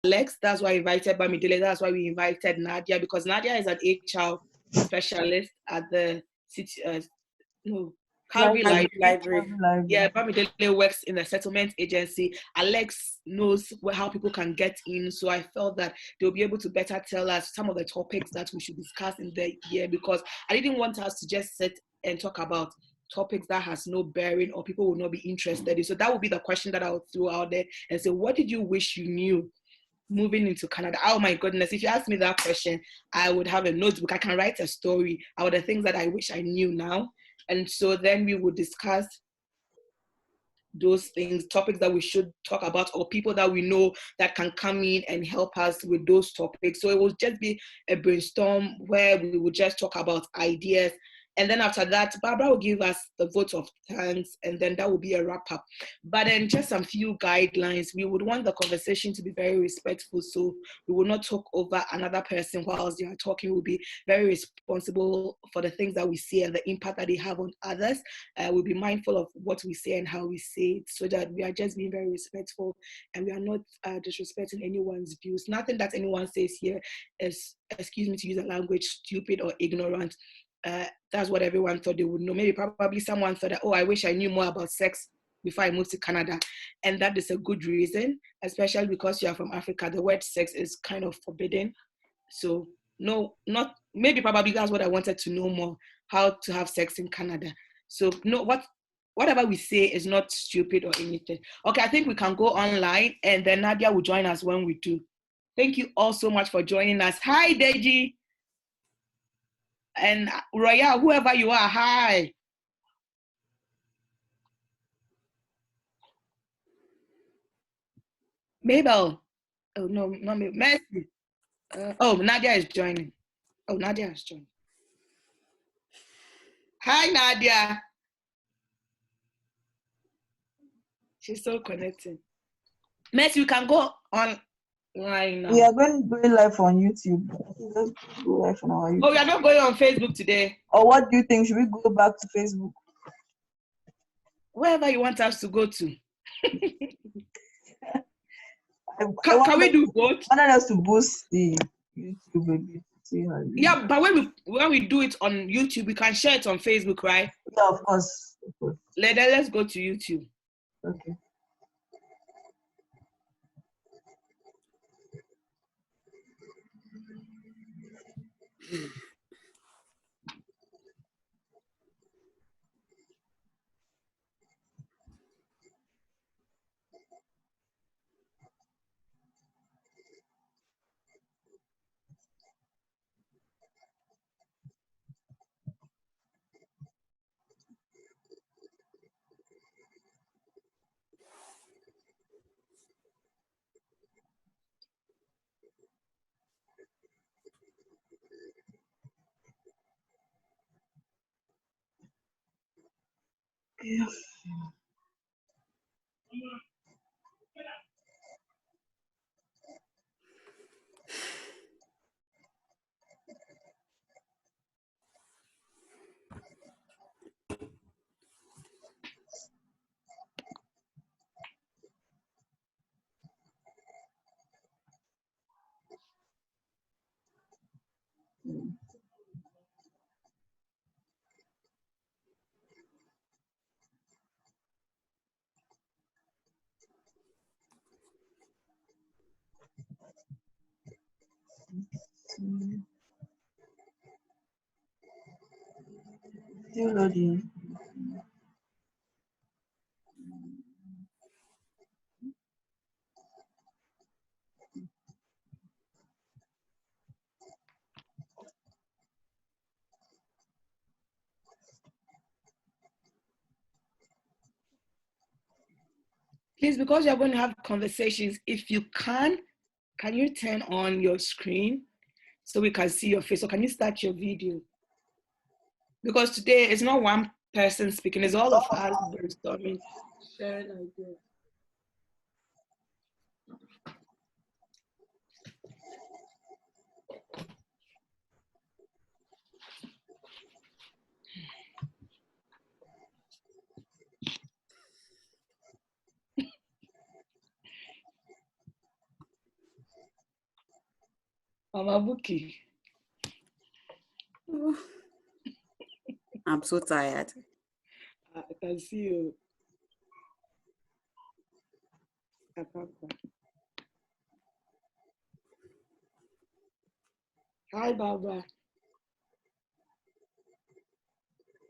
Alex. That's why I invited Bamidele. That's why we invited Nadia, because Nadia is an HR specialist at the city. Calgary Library. Yeah, Bamidele works in the settlement agency. Alex knows how people can get in. So I felt that they'll be able to better tell us some of the topics that we should discuss in the year, because I didn't want us to just sit and talk about topics that has no bearing or people will not be interested in. So that would be the question that I would throw out there and say, what did you wish you knew moving into Canada? Oh my goodness, if you ask me that question, I would have a notebook. I can write a story about the things that I wish I knew now. And so then we would discuss those things, topics that we should talk about, or people that we know that can come in and help us with those topics. So it will just be a brainstorm where we would just talk about ideas. And then after that, Barbara will give us the vote of thanks, and then that will be a wrap up. But then just some few guidelines. We would want the conversation to be very respectful. So we will not talk over another person whilst they are talking. We'll be very responsible for the things that we say and the impact that they have on others. We'll be mindful of what we say and how we say it, so that we are just being very respectful and we are not disrespecting anyone's views. Nothing that anyone says here is, excuse me to use the language, stupid or ignorant. That's what everyone thought they would know. Maybe probably someone thought that, oh, I wish I knew more about sex before I moved to Canada. And that is a good reason, especially because you are from Africa. The word sex is kind of forbidden. So no, not, maybe probably that's what I wanted to know more, how to have sex in Canada. So no, whatever we say is not stupid or anything. Okay, I think we can go online, and then Nadia will join us when we do. Thank you all so much for joining us. Hi, Deji. And Royal, whoever you are, hi. Mabel. Oh, no, not Mabel. Mercy. Nadia is joining. Oh, Nadia is joining. Hi, Nadia. She's so connected. Mercy, you can go online now. We are going live on YouTube. Let's go live on our YouTube. Oh, we are not going on Facebook today. Or what do you think? Should we go back to Facebook? Wherever you want us to go to. Can we do both? I want us to boost the YouTube a bit. Yeah, but when we do it on YouTube, we can share it on Facebook, right? Yeah, of course. Let's go to YouTube. Okay. Yeah. Still loading. Please, because you're going to have conversations, if you can you turn on your screen so we can see your face? So can you start your video? Because today it's not one person speaking, it's all of us brainstorming, sharing ideas. Mama Buki. Oh, I'm so tired. I can see you. Hi, Baba.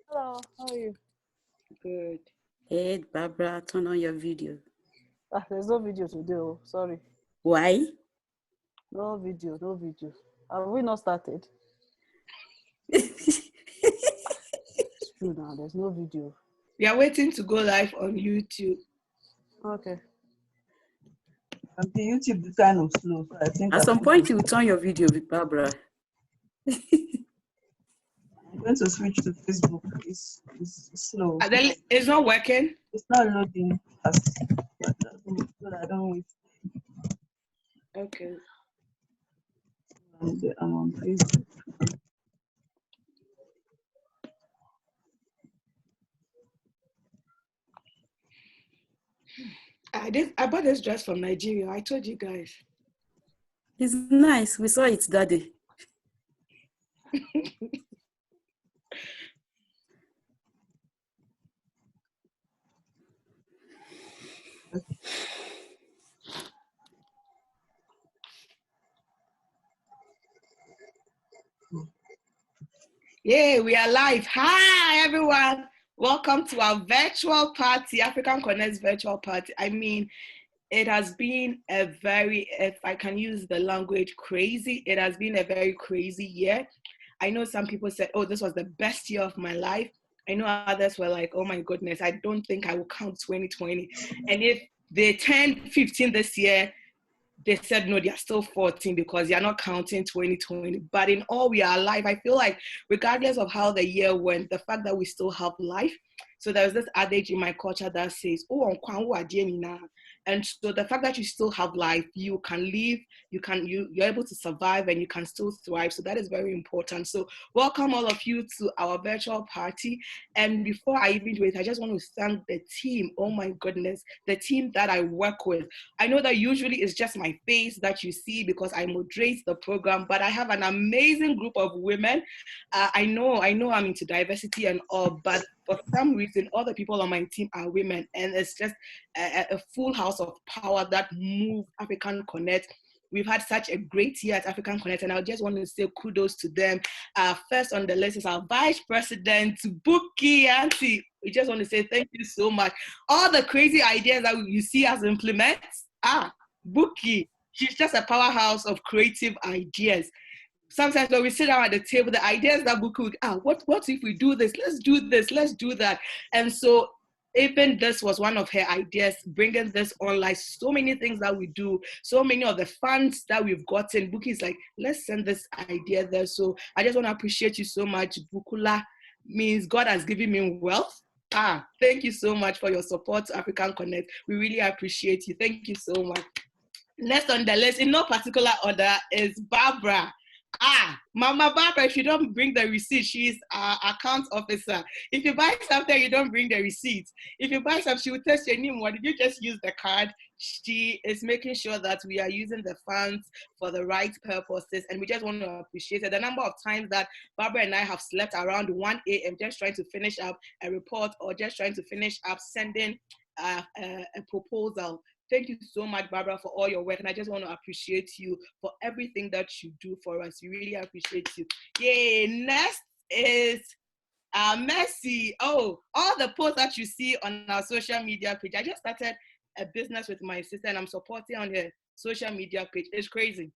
Hello, how are you? Good. Hey, Barbara, turn on your video. There's no video today. Oh, sorry. Why? No video, no video. Have we not started? It's true now. There's no video. We are waiting to go live on YouTube. Okay. And the YouTube is kind of slow, so I think at some point you will turn your video with Barbara. I'm going to switch to Facebook. It's slow. Then it's not working. It's not loading fast. But I don't wait. Okay. I'm on Facebook. I bought this dress from Nigeria. I told you guys. It's nice. We saw it that day. Yeah, we are live. Hi, everyone. Welcome to our virtual party, African Connect's virtual party. I mean, it has been a very, if I can use the language, crazy. It has been a very crazy year. I know some people said, oh, this was the best year of my life. I know others were like, oh my goodness, I don't think I will count 2020. And if they turned 15 this year, they said, no, they're still 14 because you're not counting 2020. But in all, we are alive. I feel like regardless of how the year went, the fact that we still have life. So there's this adage in my culture that says, oh, and so the fact that you still have life, you can live, you're able to survive and you can still thrive. So that is very important. So welcome all of you to our virtual party. And before I even do it, I just want to thank the team. Oh my goodness, the team that I work with. I know that usually it's just my face that you see because I moderate the program, but I have an amazing group of women. I know I'm into diversity and all, but for some reason, all the people on my team are women, and it's just a full house of power that move Afri-can Connect. We've had such a great year at Afri-can Connect, and I just want to say kudos to them. First on the list is our Vice President, Buki Auntie. We just want to say thank you so much. All the crazy ideas that you see us implement, Buki, she's just a powerhouse of creative ideas. Sometimes when we sit down at the table, the ideas that Buki would, what if we do this? Let's do this, let's do that. And so even this was one of her ideas, bringing this online. So many things that we do, so many of the funds that we've gotten. Buki is like, let's send this idea there. So I just want to appreciate you so much. Bukula means God has given me wealth. Thank you so much for your support to Afri-can Connect. We really appreciate you. Thank you so much. Next on the list, in no particular order, is Barbara. Mama Barbara, if you don't bring the receipt, she's our account officer. If you buy something, you don't bring the receipt. If you buy something, she will test your name. What did you just use the card? She is making sure that we are using the funds for the right purposes, and we just want to appreciate it. The number of times that Barbara and I have slept around 1 a.m. just trying to finish up a report or just trying to finish up sending a proposal. Thank you so much, Barbara, for all your work. And I just want to appreciate you for everything that you do for us. We really appreciate you. Yay. Next is Mercy. Oh, all the posts that you see on our social media page. I just started a business with my sister and I'm supporting on her social media page. It's crazy.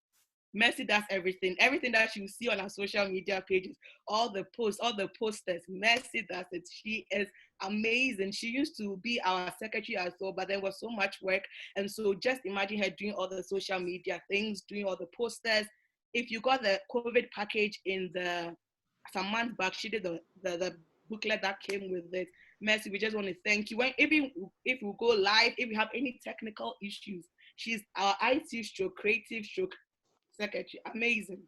Mercy does everything. Everything that you see on our social media pages, all the posts, all the posters, Mercy does it. She is amazing. She used to be our secretary as well, but there was so much work. And so just imagine her doing all the social media things, doing all the posters. If you got the COVID package in some months back, she did the booklet that came with it. Mercy, we just want to thank you. Even if we go live, if we have any technical issues, she's our IT stroke, creative stroke secretary. Amazing.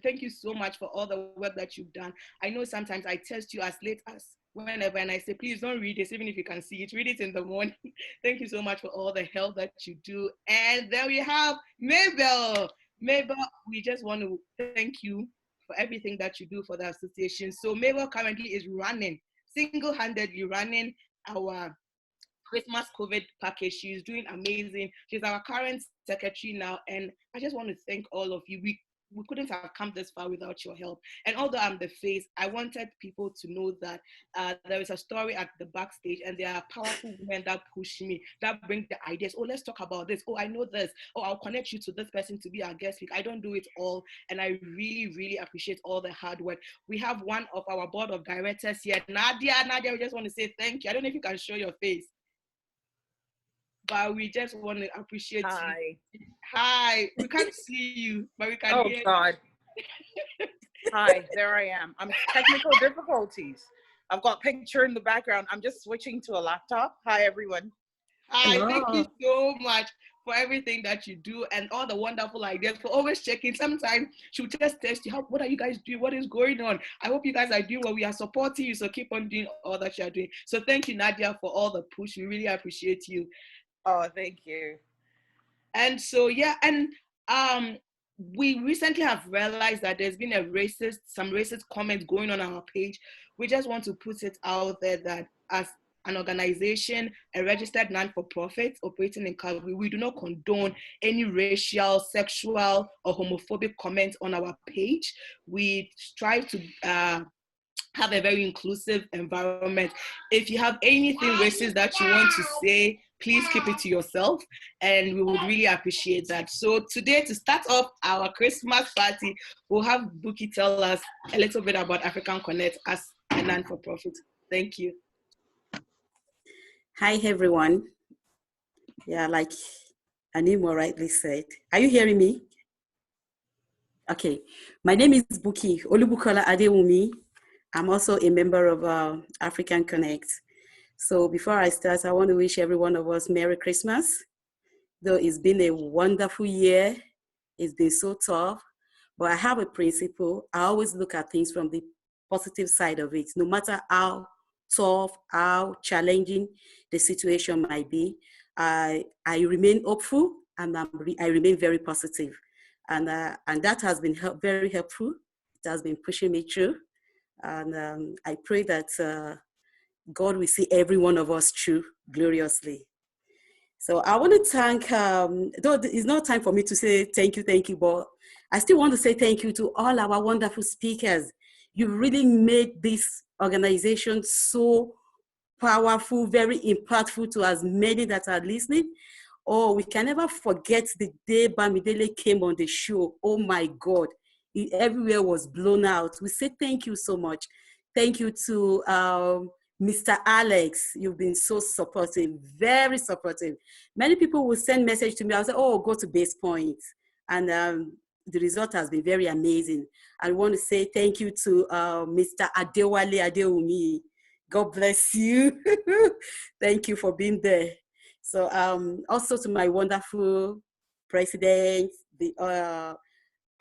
Thank you so much for all the work that you've done. I know sometimes I text you as late as whenever and I say, please don't read this, even if you can see it, read it in the morning. Thank you so much for all the help that you do. And then we have Mabel. Mabel, we just want to thank you for everything that you do for the association. So Mabel currently is running, single-handedly running our Christmas COVID package. She's doing amazing. She's our current secretary now. And I just want to thank all of you. We couldn't have come this far without your help. And although I'm the face, I wanted people to know that there is a story at the backstage, and there are powerful women that push me, that bring the ideas. Oh, let's talk about this. Oh, I know this. Oh, I'll connect you to this person to be our guest speaker. I don't do it all. And I really, really appreciate all the hard work. We have one of our board of directors here, Nadia. Nadia, we just want to say thank you. I don't know if you can show your face, but we just want to appreciate you. Hi. We can't see you, but we can hear you. God. Hi, there I am. I'm technical difficulties. I've got picture in the background. I'm just switching to a laptop. Hi, everyone. Hi, thank you so much for everything that you do and all the wonderful ideas, for always checking. Sometimes she'll just test you. What are you guys doing? What is going on? I hope you guys are doing well. We are supporting you, so keep on doing all that you're doing. So thank you, Nadia, for all the push. We really appreciate you. Oh, thank you. And so, yeah, and we recently have realized that there's been some racist comments going on our page. We just want to put it out there that as an organization, a registered non-for-profit operating in Calgary, we do not condone any racial, sexual, or homophobic comments on our page. We strive to have a very inclusive environment. If you have anything racist that you want to say, please keep it to yourself, and we would really appreciate that. So today, to start off our Christmas party, we'll have Buki tell us a little bit about Afri-can Connect as a non-for-profit. Thank you. Hi, everyone. Yeah, like Animo rightly said. Are you hearing me? Okay. My name is Buki Olubukola Adewumi. I'm also a member of Afri-can Connect. So before I start, I want to wish every one of us Merry Christmas. Though it's been a wonderful year, it's been so tough, but I have a principle. I always look at things from the positive side of it, no matter how tough, how challenging the situation might be. I remain hopeful, and I remain very positive. And that has been very helpful. It has been pushing me through. And I pray that God will see every one of us through gloriously. So I want to thank, though it's not time for me to say thank you, but I still want to say thank you to all our wonderful speakers. You really made this organization so powerful, very impactful to as many that are listening. Oh, we can never forget the day Bamidele came on the show. Oh my God, everywhere was blown out. We say thank you so much. Thank you to Mr. Alex. You've been so supportive, very supportive. Many people will send message to me. I'll say, oh, go to Base Point. And the result has been very amazing. I want to say thank you to Mr. Adewale Adewumi. God bless you. Thank you for being there. So also to my wonderful president, the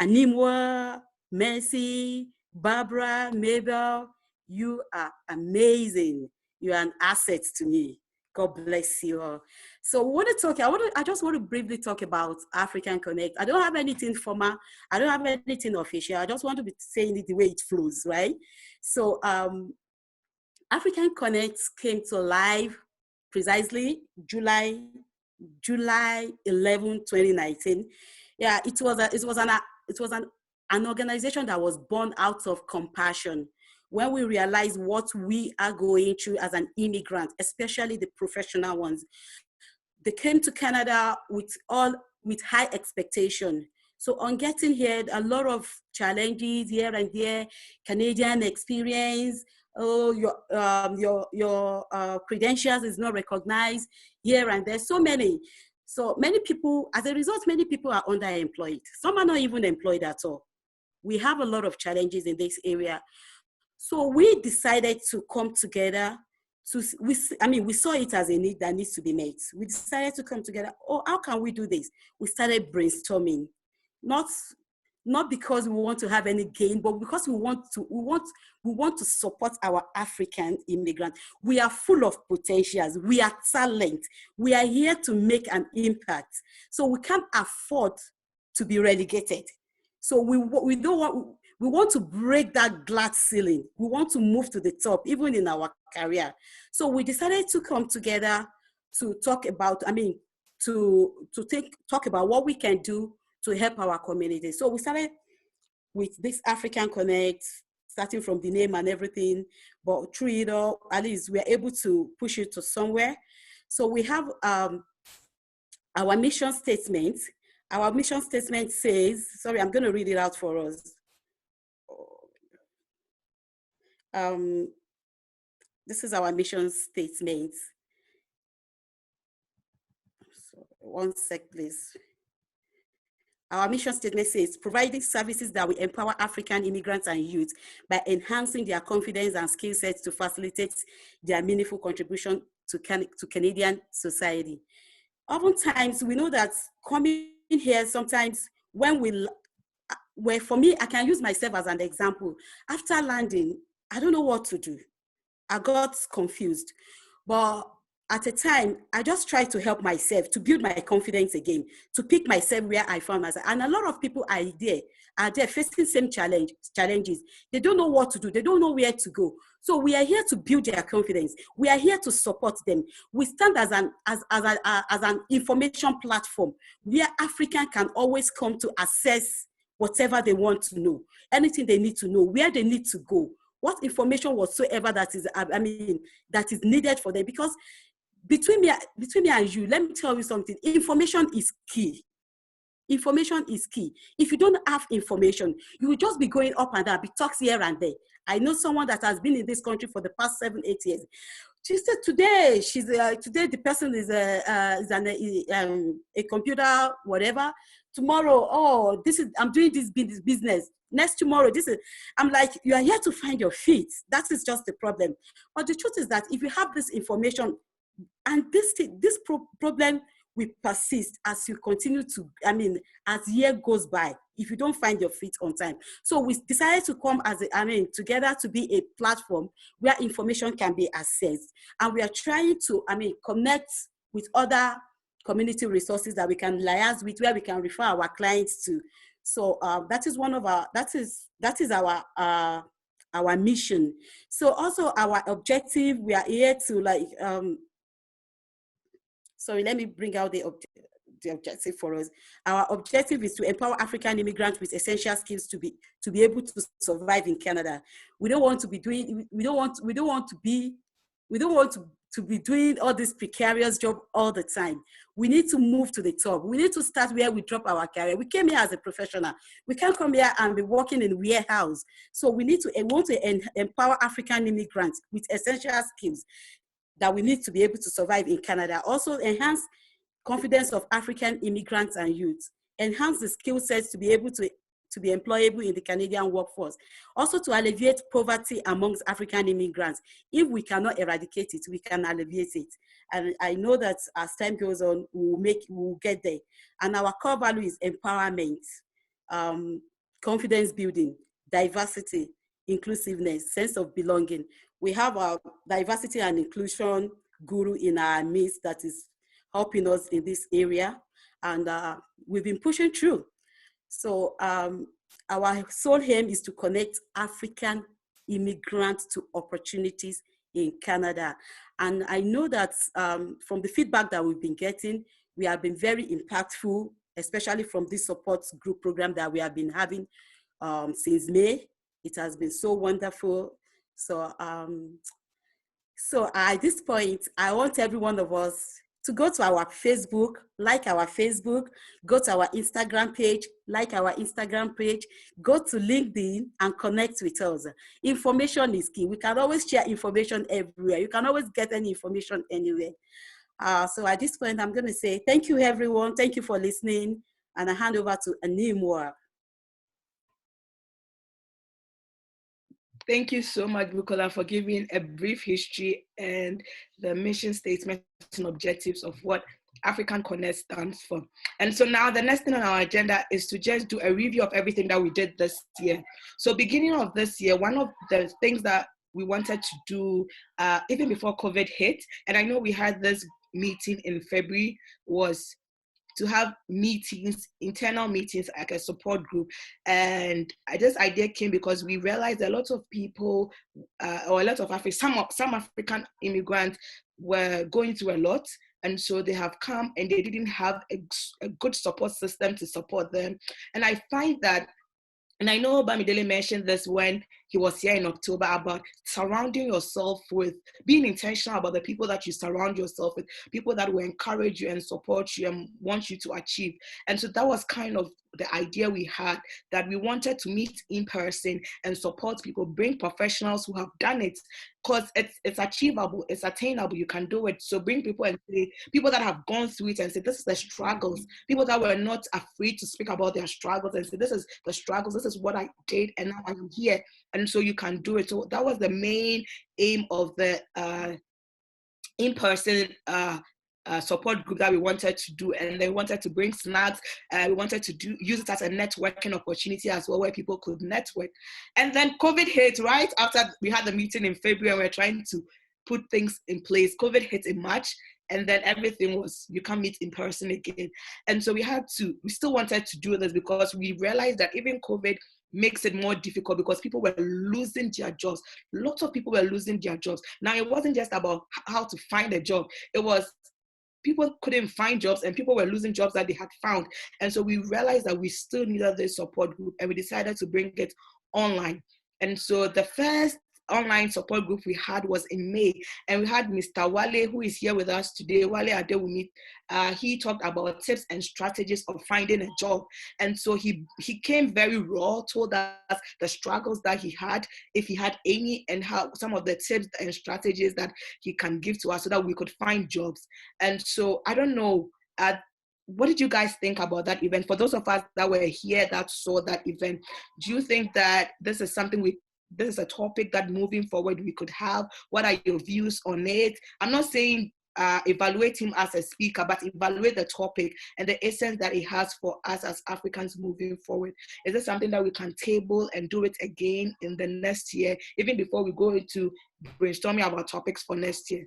Animwa, Mercy, Barbara, Mabel, you are amazing. You are an asset to me. God bless you all. So I just want to briefly talk about Afri-can Connect. I don't have anything formal. I don't have anything official. I just want to be saying it the way it flows, right? So Afri-can Connect came to life precisely July 11, 2019. Yeah, it was an organization that was born out of compassion. When we realized what we are going through as an immigrant, especially the professional ones, they came to Canada with high expectation. So on getting here, a lot of challenges here and there, Canadian experience. Oh, your credentials is not recognized here and there. So many people, as a result, many people are underemployed. Some are not even employed at all. We have a lot of challenges in this area. So we decided to come together. We saw it as a need that needs to be met. We decided to come together. Oh, how can we do this? We started brainstorming, not because we want to have any gain, but because we want to support our African immigrants. We are full of potentials. We are talent. We are here to make an impact. So we can't afford to be relegated. So we don't want, we want to break that glass ceiling. We want to move to the top, even in our career. So we decided to come together to talk about, talk about what we can do to help our community. So we started with this African Connect, starting from the name and everything, but through it all, at least we're able to push it to somewhere. So we have our mission statement. Our mission statement says, sorry, I'm going to read it out for us. This is our mission statement. So, one sec, please. Our mission statement says, providing services that will empower African immigrants and youth by enhancing their confidence and skill sets to facilitate their meaningful contribution to Canadian society. Oftentimes, we know that coming here, sometimes when where for me, I can use myself as an example. After landing, I don't know what to do. I got confused. But at a time, I just tried to help myself, to build my confidence again, to pick myself where I found myself. And a lot of people are there facing same challenges. They don't know what to do. They don't know where to go. So we are here to build their confidence. We are here to support them. We stand as an information platform where African can always come to access whatever they want to know, anything they need to know, where they need to go, what information whatsoever that is needed for them. Because between me and you, let me tell you something. Information is key. Information is key. If you don't have information, you will just be going up and down, be talks here and there. I know someone that has been in this country for the past 7-8 years. She said today, today the person is a computer, whatever. Tomorrow, I'm doing this business. Next tomorrow, I'm like, you are here to find your feet. That is just the problem. But the truth is that if you have this information, and this problem will persist as you continue to, as year goes by, if you don't find your feet on time. So we decided to come together to be a platform where information can be accessed. And we are trying to, connect with other community resources that we can liaise with, where we can refer our clients to. So that is our mission. So also our objective, we are here to sorry, let me bring out the objective for us. Our objective is to empower African immigrants with essential skills to be able to survive in Canada. We don't want to be doing all this precarious job all the time. We need to move to the top. We need to start where we drop our career. We came here as a professional. We can't come here and be working in warehouse. So we want to empower African immigrants with essential skills that we need to be able to survive in Canada. Also enhance confidence of African immigrants and youth. Enhance the skill sets to be able to be employable in the Canadian workforce. Also to alleviate poverty amongst African immigrants. If we cannot eradicate it, we can alleviate it. And I know that as time goes on, we'll get there. And our core value is empowerment, confidence building, diversity, inclusiveness, sense of belonging. We have our diversity and inclusion guru in our midst that is helping us in this area. And we've been pushing through. So our sole aim is to connect African immigrants to opportunities in Canada. And I know that from the feedback that we've been getting, we have been very impactful, especially from this support group program that we have been having since May. It has been so wonderful. So, so at this point, I want every one of us to go to our Facebook, like our Facebook, go to our Instagram page, like our Instagram page, go to LinkedIn and connect with us. Information is key. We can always share information everywhere. You can always get any information anywhere. So at this point, I'm going to say thank you, everyone. Thank you for listening. And I hand over to Animwa. Thank you so much, Bukola, for giving a brief history and the mission statement and objectives of what Afri-can Connect stands for. And so now the next thing on our agenda is to just do a review of everything that we did this year. So beginning of this year, one of the things that we wanted to do, even before COVID hit, and I know we had this meeting in February, was to have meetings, internal meetings, like a support group. And this idea came because we realized a lot of people, or a lot of some African immigrants were going through a lot. And so they have come and they didn't have a good support system to support them. And I find that, and I know Bamidele mentioned this when he was here in October, about surrounding yourself with, being intentional about the people that you surround yourself with, people that will encourage you and support you and want you to achieve. And so that was kind of the idea we had, that we wanted to meet in person and support people, bring professionals who have done it, because it's achievable, it's attainable, you can do it. So bring people and say, people that have gone through it and say, this is the struggles, people that were not afraid to speak about their struggles and say, this is the struggles, this is what I did, and now I am here. And so you can do it. So that was the main aim of the in-person support group that we wanted to do. And they wanted to bring snacks. We wanted to use it as a networking opportunity as well, where people could network. And then COVID hit right after we had the meeting in February, and we were trying to put things in place. COVID hit in March, and then everything was, you can't meet in person again. And so we still wanted to do this, because we realized that even COVID makes it more difficult, because people were losing their jobs. Lots of people were losing their jobs. Now, it wasn't just about how to find a job. It was people couldn't find jobs, and people were losing jobs that they had found. And so we realized that we still needed this support group, and we decided to bring it online. And so the first online support group we had was in May, and we had Mr. Wale, who is here with us today, Wale Adewumi. He talked about tips and strategies of finding a job. And so he came very raw, told us the struggles that he had, if he had any, and how some of the tips and strategies that he can give to us so that we could find jobs. And so I don't know, what did you guys think about that event? For those of us that were here that saw that event, do you think that this is something this is a topic that moving forward we could have? What are your views on it? I'm not saying evaluate him as a speaker, but evaluate the topic and the essence that it has for us as Africans moving forward. Is it something that we can table and do it again in the next year, even before we go into brainstorming about topics for next year?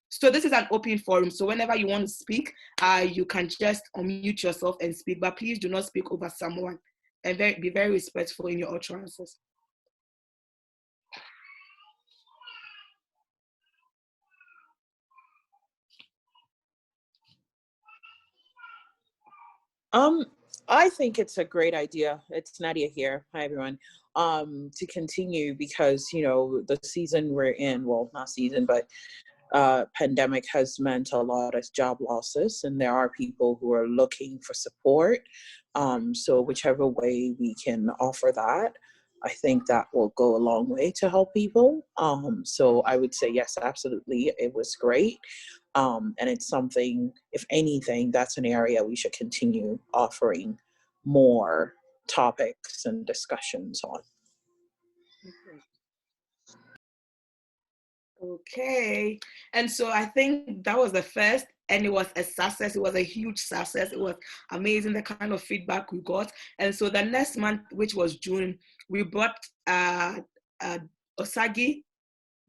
So this is an open forum. So whenever you want to speak, you can just unmute yourself and speak, but please do not speak over someone, and be very respectful in your utterances. I think it's a great idea. It's Nadia here. Hi, everyone. To continue, because, you know, the season we're in, well, not season, but pandemic has meant a lot of job losses, and there are people who are looking for support. So whichever way we can offer that, I think that will go a long way to help people. So I would say, yes, absolutely. It was great. And it's something, if anything, that's an area we should continue offering more topics and discussions on. Okay. And so I think that was the first, and it was a success. It was a huge success. It was amazing, the kind of feedback we got. And so the next month, which was June, we brought Osagi,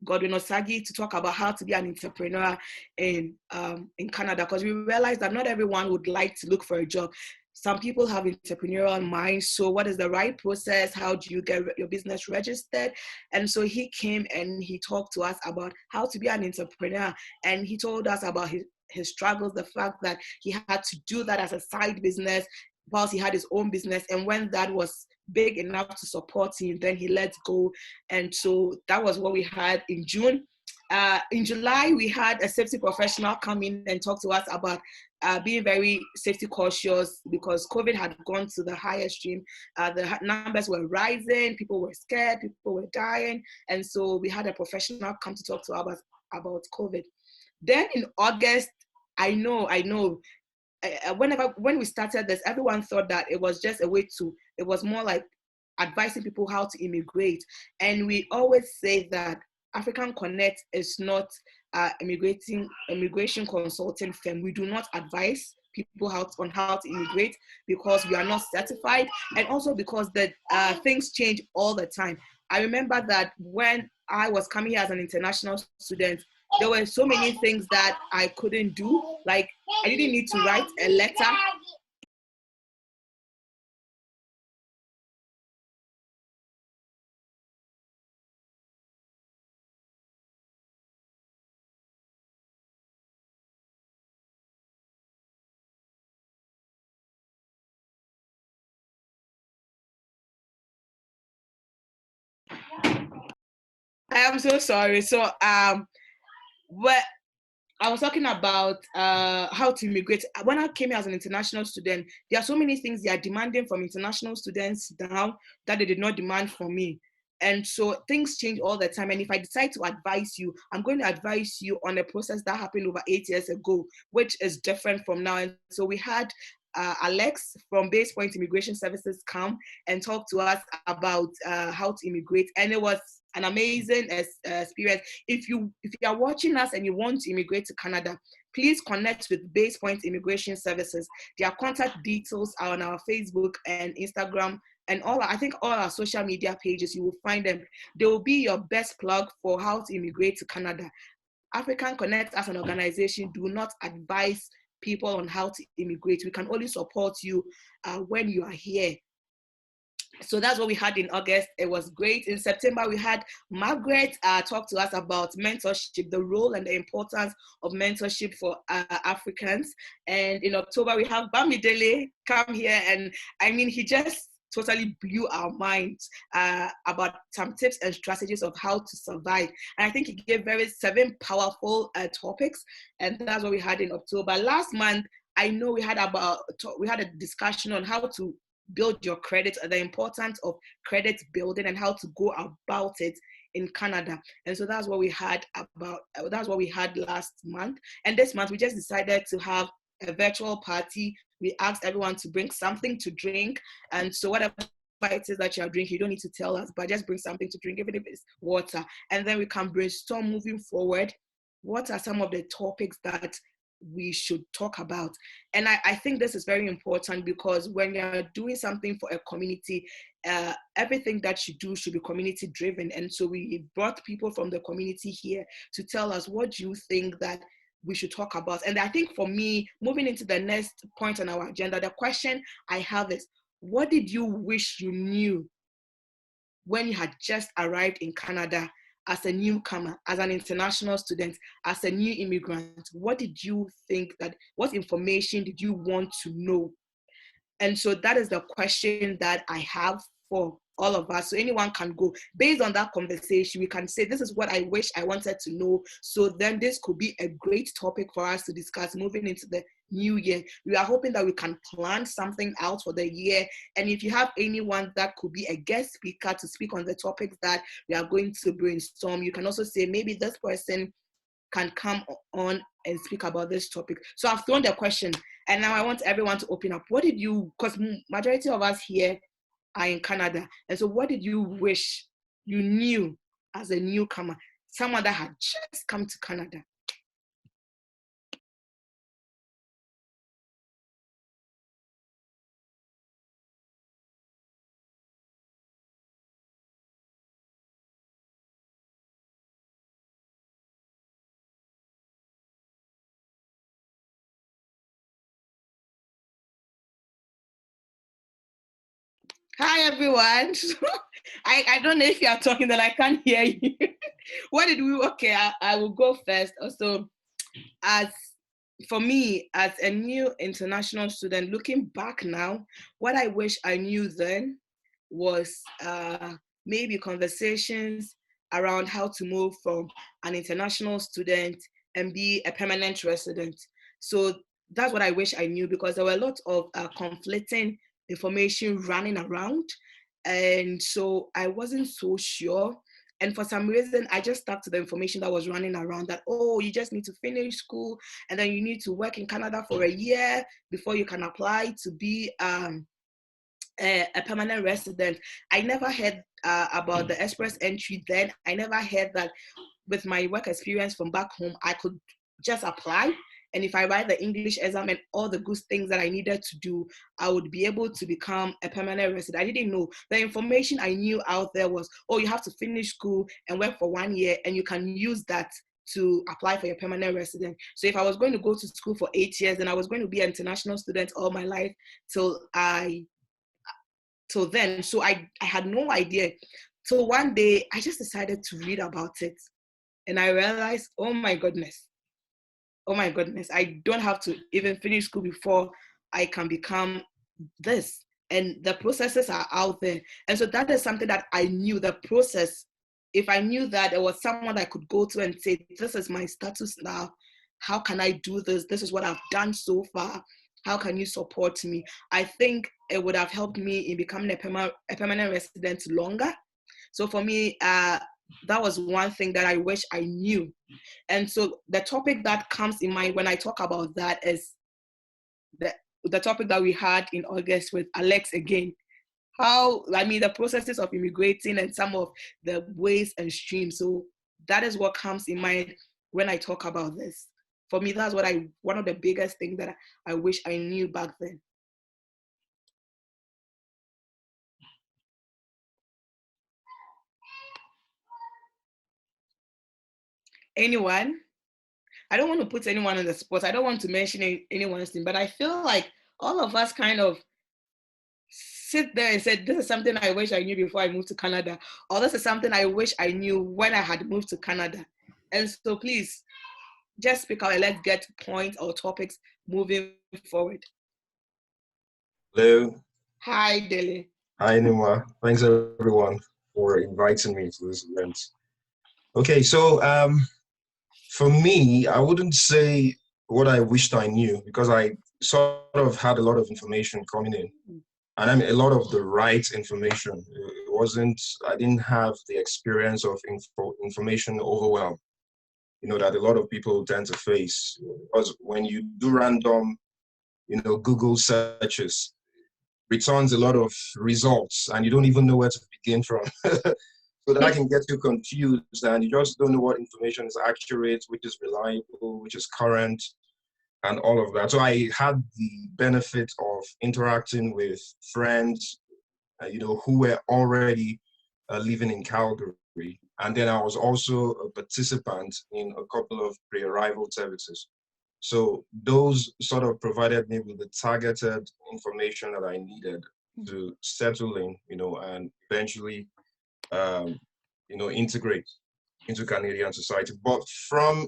Godwin Osagi, to talk about how to be an entrepreneur in Canada, because we realized that not everyone would like to look for a job. Some people have entrepreneurial minds. So what is the right process? How do you get your business registered? And so he came and he talked to us about how to be an entrepreneur. And he told us about his struggles, the fact that he had to do that as a side business whilst he had his own business. And when that was big enough to support him, then he let go. And so that was what we had in June. In July, we had a safety professional come in and talk to us about being very safety cautious, because COVID had gone to the higher extreme. The numbers were rising, people were scared, people were dying. And so we had a professional come to talk to us about COVID. Then in August, I know, when we started this, everyone thought that it was just a way it was more like advising people how to immigrate. And we always say that Afri-can Connect is not immigration consulting firm. We do not advise people on how to immigrate, because we are not certified, and also because the things change all the time. I remember that when I was coming here as an international student, there were so many things that I couldn't do. Like, I didn't need to write a letter. I am so sorry. So, but I was talking about how to immigrate. When I came here as an international student, there are so many things they are demanding from international students now that they did not demand from me. And so things change all the time. And if I decide to advise you, I'm going to advise you on a process that happened over 8 years ago, which is different from now. And so we had Alex from Base Point Immigration Services come and talk to us about how to immigrate. And it was an amazing experience. If you are watching us and you want to immigrate to Canada, please connect with Base Point Immigration Services. Their contact details are on our Facebook and Instagram and all our social media pages. You will find them. They will be your best plug for how to immigrate to Canada. Afri-can Connect as an organization do not advise people on how to immigrate. We can only support you when you are here. So that's what we had in August. It was great. In September, we had Margaret talk to us about mentorship, the role and the importance of mentorship for Africans. And in October, we have Bamidele come here. And I mean, he just totally blew our minds about some tips and strategies of how to survive. And I think he gave 7 powerful topics. And that's what we had in October. Last month, I know we had a discussion on how to build your credit, the importance of credit building and how to go about it in Canada. And so that's what we had last month. And this month we just decided to have a virtual party. We asked everyone to bring something to drink. And so whatever it is that you're drinking, you don't need to tell us, but just bring something to drink, even if it's water. And then we can brainstorm moving forward. What are some of the topics that we should talk about? And I think this is very important, because when you're doing something for a community, everything that you do should be community driven. And so we brought people from the community here to tell us, what do you think that we should talk about? And I think for me, moving into the next point on our agenda, the question I have is, what did you wish you knew when you had just arrived in Canada as a newcomer, as an international student, as a new immigrant? What did you think what information did you want to know? And so that is the question that I have for all of us. So anyone can go. Based on that conversation, we can say, this is what I wish I wanted to know. So then this could be a great topic for us to discuss moving into the new year. We are hoping that we can plan something out for the year. And if you have anyone that could be a guest speaker to speak on the topics that we are going to brainstorm, you can also say, maybe this person can come on and speak about this topic. So I've thrown the question, and now I want everyone to open up. What did you, because majority of us here are in Canada, and so what did you wish you knew as a newcomer, someone that had just come to Canada? Hi, everyone. I don't know if you are talking, that I can't hear you. What did we, okay, I will go first. Also, for me, as a new international student, looking back now, what I wish I knew then was maybe conversations around how to move from an international student and be a permanent resident. So that's what I wish I knew, because there were a lot of conflicting information running around. And so I wasn't so sure. And for some reason, I just stuck to the information that was running around, that, oh, you just need to finish school and then you need to work in Canada for a year before you can apply to be a permanent resident. I never heard about the express entry then. I never heard that with my work experience from back home, I could just apply. And if I write the English exam and all the good things that I needed to do, I would be able to become a permanent resident. I didn't know. The information I knew out there was, oh, you have to finish school and work for 1 year, and you can use that to apply for your permanent resident. So if I was going to go to school for 8 years, then I was going to be an international student all my life till then. So I had no idea. So one day I just decided to read about it, and I realized, oh my goodness, I don't have to even finish school before I can become this. And the processes are out there. And so that is something that I knew, the process. If I knew that there was someone I could go to and say, this is my status now, how can I do this? This is what I've done so far. How can you support me? I think it would have helped me in becoming a permanent resident longer. So for me, that was one thing that I wish I knew. And so the topic that comes in mind when I talk about that is the topic that we had in August with Alex again. The processes of immigrating and some of the ways and streams. So that is what comes in mind when I talk about this. For me, that's one of the biggest things that I wish I knew back then. Anyone? I don't want to put anyone on the spot. I don't want to mention anyone's name, but I feel like all of us kind of sit there and said, this is something I wish I knew before I moved to Canada, or this is something I wish I knew when I had moved to Canada. And so please, just speak out and let's get points or topics moving forward. Hello. Hi, Dele. Hi, Nima. Thanks, everyone, for inviting me to this event. Okay, so for me, I wouldn't say what I wished I knew because I sort of had a lot of information coming in. And I mean, a lot of the right information. I didn't have the experience of information overwhelm, that a lot of people tend to face. Because when you do random, Google searches, returns a lot of results and you don't even know where to begin from. So that can get you confused and you just don't know what information is accurate, which is reliable, which is current, and all of that. So I had the benefit of interacting with friends, who were already living in Calgary. And then I was also a participant in a couple of pre-arrival services. So those sort of provided me with the targeted information that I needed to settle in, and eventually, integrate into Canadian society. But from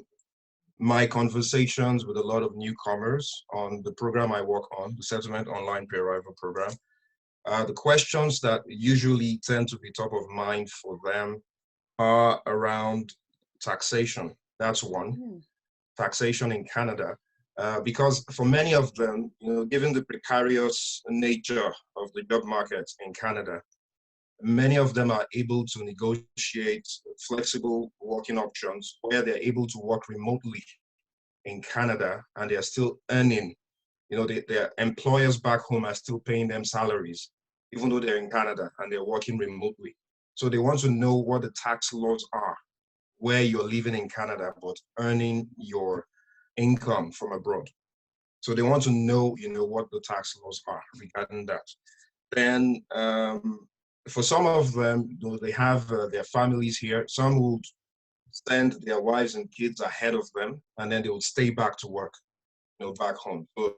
my conversations with a lot of newcomers on the program I work on, the Settlement Online Pre-Arrival Program, the questions that usually tend to be top of mind for them are around taxation. That's one. Taxation in Canada. Because for many of them, given the precarious nature of the job market in Canada, many of them are able to negotiate flexible working options where they're able to work remotely in Canada and they're still earning, their employers back home are still paying them salaries, even though they're in Canada and they're working remotely. So they want to know what the tax laws are where you're living in Canada, but earning your income from abroad. So they want to know, what the tax laws are regarding that. Then for some of them, they have their families here. Some would send their wives and kids ahead of them, and then they would stay back to work, back home. So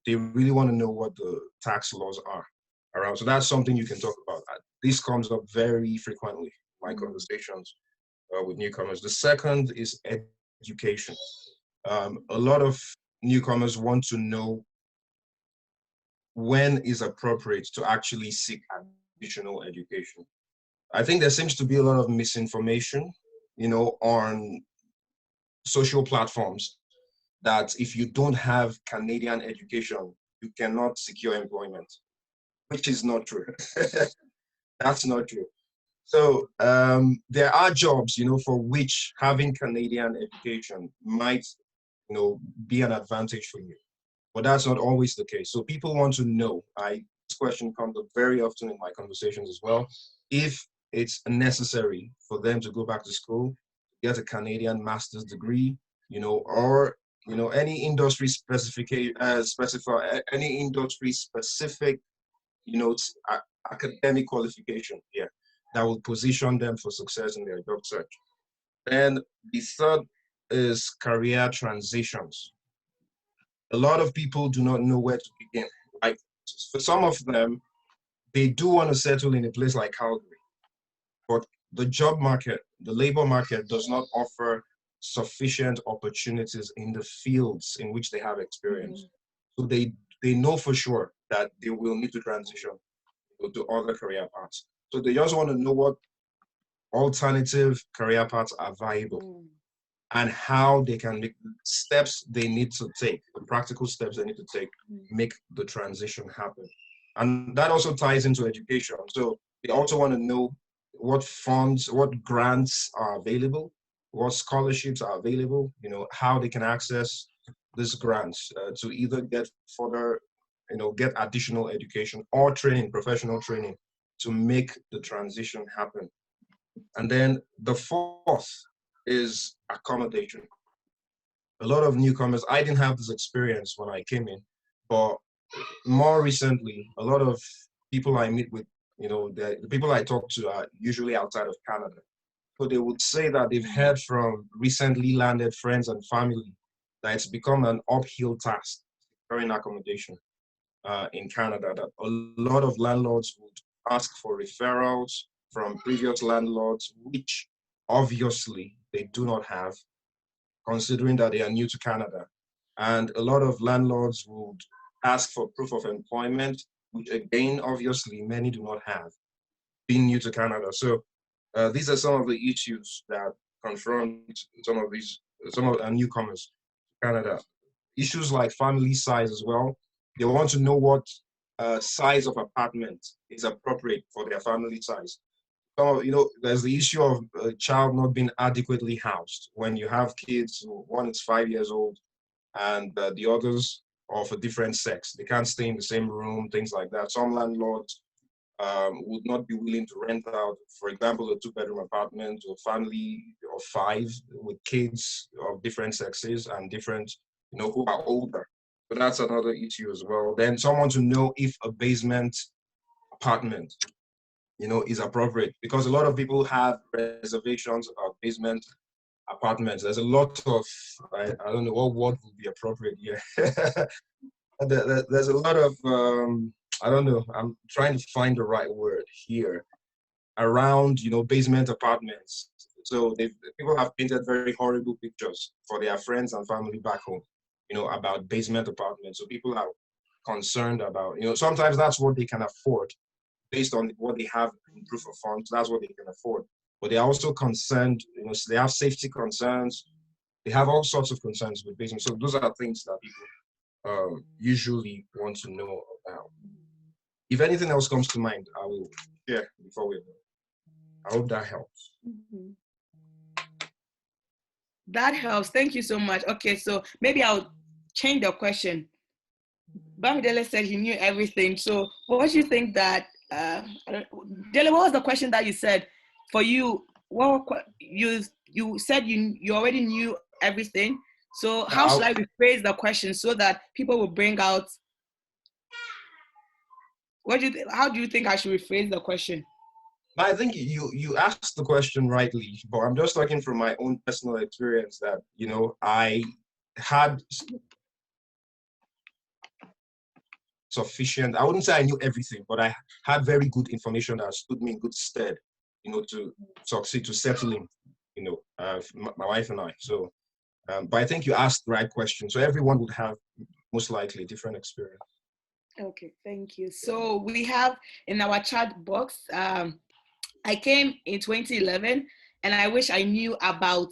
they really want to know what the tax laws are around. So that's something you can talk about. This comes up very frequently in my conversations with newcomers. The second is education. A lot of newcomers want to know when is appropriate to actually seek additional education. I think there seems to be a lot of misinformation, on social platforms that if you don't have Canadian education, you cannot secure employment, which is not true. That's not true. So there are jobs, for which having Canadian education might, be an advantage for you. But that's not always the case. So people want to know, this question comes up very often in my conversations as well, if it's necessary for them to go back to school, get a Canadian master's degree, or, any industry any industry specific, academic qualification here that will position them for success in their job search. And the third is career transitions. A lot of people do not know where to begin. Like for some of them, they do want to settle in a place like Calgary, but the job market, the labor market does not offer sufficient opportunities in the fields in which they have experience. So they know for sure that they will need to transition to other career paths. So they just want to know what alternative career paths are viable and how they can make the steps they need to take, the practical steps they need to take, make the transition happen. And that also ties into education. So they also want to know what funds, what grants are available, what scholarships are available, how they can access these grants to either get further, get additional education or training, professional training to make the transition happen. And then the fourth is accommodation. A lot of newcomers, I didn't have this experience when I came in, but more recently, a lot of people I meet with, the people I talk to are usually outside of Canada. So they would say that they've heard from recently landed friends and family that it's become an uphill task securing accommodation in Canada, that a lot of landlords would ask for referrals from previous landlords, which obviously they do not have, considering that they are new to Canada. And a lot of landlords would ask for proof of employment, which again, obviously, many do not have, being new to Canada. So these are some of the issues that confront some of our newcomers to Canada. Issues like family size as well. They want to know what size of apartment is appropriate for their family size. So, there's the issue of a child not being adequately housed. When you have kids, one is 5 years old and the others are of a different sex. They can't stay in the same room, things like that. Some landlords would not be willing to rent out, for example, a 2-bedroom apartment to a family of 5 with kids of different sexes and different, who are older. So that's another issue as well. Then someone to know if a basement apartment, is appropriate, because a lot of people have reservations about basement apartments. There's a lot of, I don't know what word would be appropriate here. There's a lot of, I don't know, I'm trying to find the right word here, around, basement apartments. So people have painted very horrible pictures for their friends and family back home, about basement apartments. So people are concerned about, sometimes that's what they can afford based on what they have in proof of funds. That's what they can afford. But they're also concerned, so they have safety concerns. They have all sorts of concerns with basement. So those are things that people usually want to know about. If anything else comes to mind, I will share before we go. I hope that helps. That helps. Thank you so much. Okay, so maybe I'll change the question. Bamidele said he knew everything. So what do you think that, Dele, what was the question that you said? For you, you said you already knew everything. So how should I rephrase the question so that people will bring out, how do you think I should rephrase the question? I think you asked the question rightly, but I'm just talking from my own personal experience that, I had sufficient, I wouldn't say I knew everything, but I had very good information that stood me in good stead, to succeed, to settle in, my wife and I. So, but I think you asked the right question. So everyone would have most likely a different experience. Okay, thank you. So we have in our chat box, I came in 2011 and I wish I knew about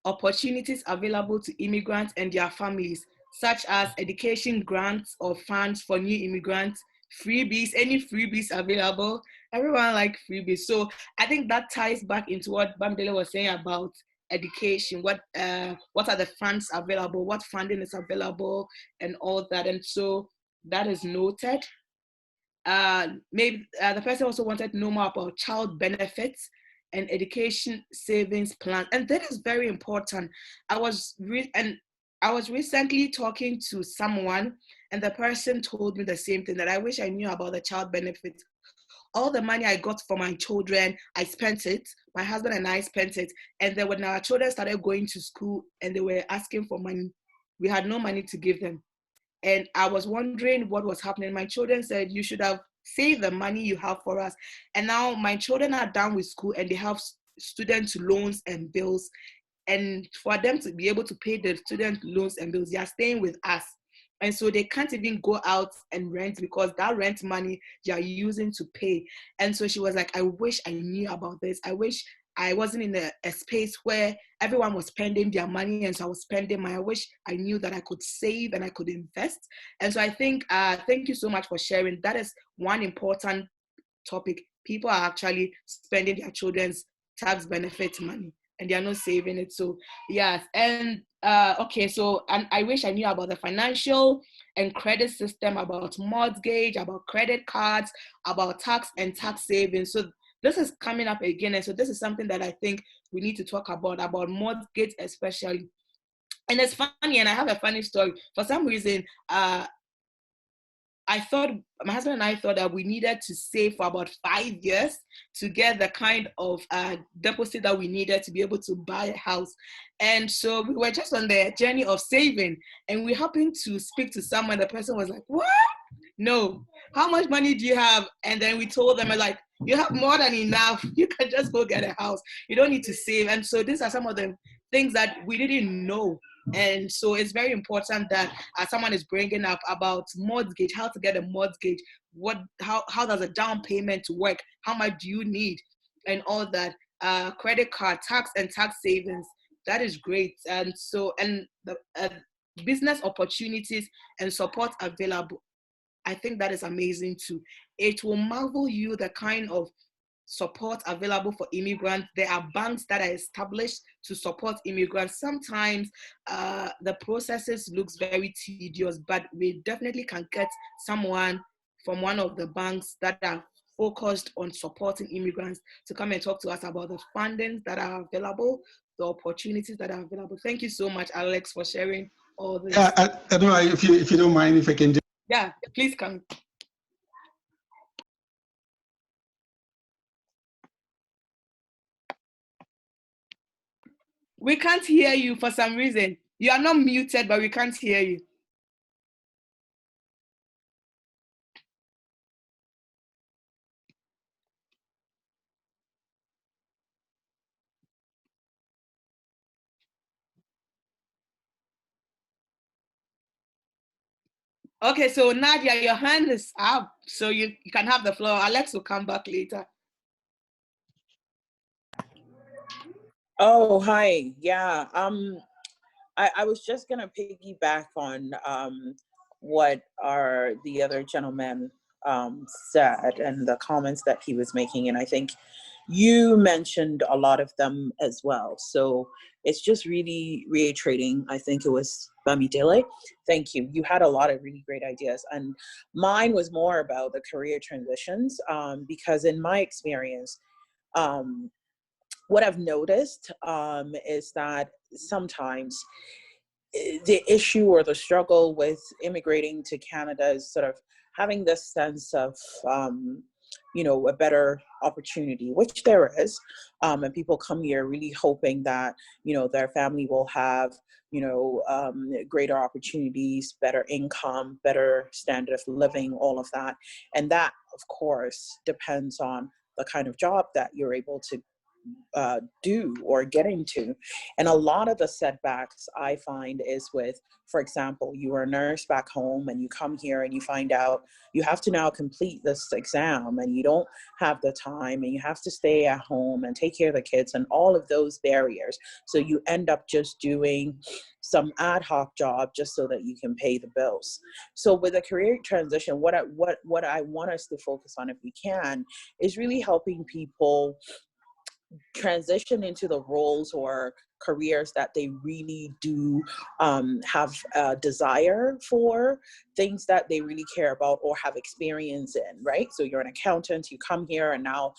opportunities available to immigrants and their families, such as education grants or funds for new immigrants, freebies, any freebies available. Everyone like freebies. So I think that ties back into what Bamidele was saying about education. What are the funds available? What funding is available and all that. And so that is noted. Maybe the person also wanted to know more about child benefits and education savings plans, and that is very important. I was recently talking to someone, and the person told me the same thing, that I wish I knew about the child benefits all the money I got for my children, I spent it. My husband and I spent it. And then when our children started going to school and they were asking for money, we had no money to give them. And I was wondering what was happening. My children said, you should have saved the money you have for us. And now my children are done with school and they have student loans and bills. And for them to be able to pay the student loans and bills, they are staying with us. And so they can't even go out and rent because that rent money they are using to pay. And so she was like, I wish I knew about this. I wish I wasn't in a space where everyone was spending their money and so I was spending mine. I wish I knew that I could save and I could invest. And so I think, thank you so much for sharing. That is one important topic. People are actually spending their children's tax benefit money and they are not saving it. So yes, and okay, so and I wish I knew about the financial and credit system, about mortgage, about credit cards, about tax and tax savings. So this is coming up again, and so this is something that I think we need to talk about mortgage especially. And it's funny, and I have a funny story. For some reason, I thought, my husband and I thought that we needed to save for about 5 years to get the kind of deposit that we needed to be able to buy a house. And so we were just on the journey of saving, and we happened to speak to someone. The person was like, what? No. How much money do you have? And then we told them, like, you have more than enough. You can just go get a house. You don't need to save. And so these are some of the things that we didn't know. And so it's very important that someone is bringing up about mortgage, how to get a mortgage, how does a down payment work, how much do you need, and all that. Credit card, tax and tax savings, that is great. And so, and the business opportunities and support available, I think that is amazing too. It will marvel you the kind of support available for immigrants. There are banks that are established to support immigrants. Sometimes the processes looks very tedious, but we definitely can get someone from one of the banks that are focused on supporting immigrants to come and talk to us about the fundings that are available, the opportunities that are available. Thank you so much, Alex, for sharing all this. Yeah, I don't know if you don't mind if I can just... Yeah, please come. We can't hear you for some reason. You are not muted, but we can't hear you. Okay, so Nadia, your hand is up, so you can have the floor. Alex will come back later. Oh, hi. Yeah. I was just gonna piggyback on what the other gentleman said and the comments that he was making, and I think you mentioned a lot of them as well. So it's just really reiterating. I think it was Bamidele. Thank you. You had a lot of really great ideas, and mine was more about the career transitions because in my experience. What I've noticed is that sometimes the issue or the struggle with immigrating to Canada is sort of having this sense of, a better opportunity, which there is. And people come here really hoping that, their family will have, greater opportunities, better income, better standard of living, all of that. And that, of course, depends on the kind of job that you're able to do or get into. And a lot of the setbacks I find is with, for example, you are a nurse back home and you come here and you find out you have to now complete this exam and you don't have the time and you have to stay at home and take care of the kids and all of those barriers. So you end up just doing some ad hoc job just so that you can pay the bills. So with a career transition, what I want us to focus on, if we can, is really helping people transition into the roles or careers that they really do have a desire for, things that they really care about or have experience in, right? So you're an accountant, you come here and now,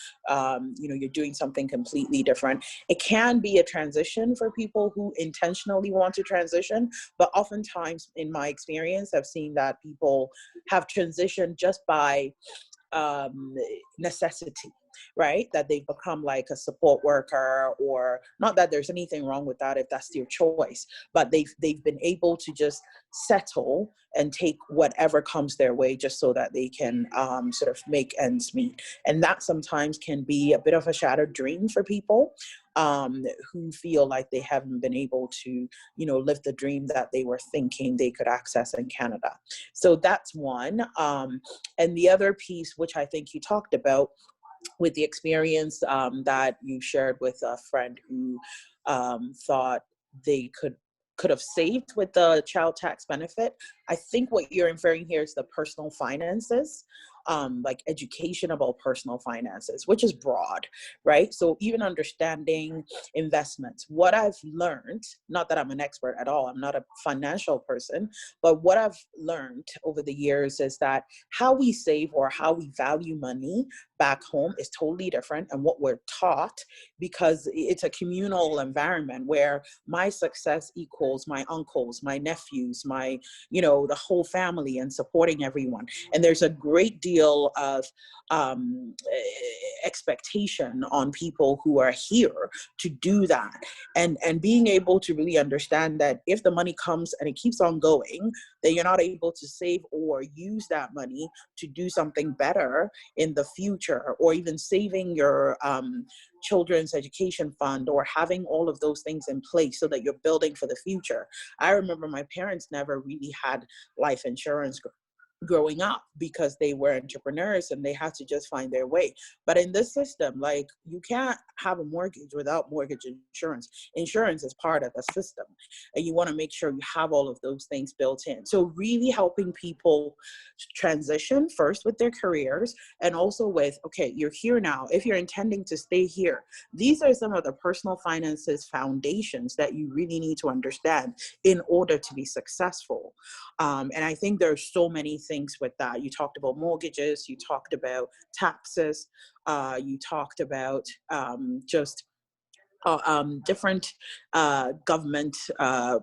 you're doing something completely different. It can be a transition for people who intentionally want to transition, but oftentimes in my experience, I've seen that people have transitioned just by necessity, right? That they've become like a support worker, or not that there's anything wrong with that if that's your choice, but they've been able to just settle and take whatever comes their way just so that they can sort of make ends meet. And that sometimes can be a bit of a shattered dream for people who feel like they haven't been able to, live the dream that they were thinking they could access in Canada. So that's one. And the other piece, which I think you talked about, with the experience that you shared with a friend who thought they could have saved with the child tax benefit. I think what you're inferring here is the personal finances, like educational personal finances, which is broad, right? So even understanding investments, what I've learned, not that I'm an expert at all, I'm not a financial person, but what I've learned over the years is that how we save or how we value money back home is totally different and what we're taught, because it's a communal environment where my success equals my uncles, my nephews, my, the whole family, and supporting everyone. And there's a great deal of expectation on people who are here to do that. And being able to really understand that if the money comes and it keeps on going, that you're not able to save or use that money to do something better in the future, or even saving your children's education fund, or having all of those things in place so that you're building for the future. I remember my parents never really had life insurance growing up because they were entrepreneurs and they had to just find their way. But in this system, like, you can't have a mortgage without mortgage insurance. Insurance is part of the system, and you want to make sure you have all of those things built in. So really helping people transition first with their careers, and also with, okay, you're here now. If you're intending to stay here, these are some of the personal finances foundations that you really need to understand in order to be successful. And I think there's so many things with that. You talked about mortgages, you talked about taxes, you talked about just different government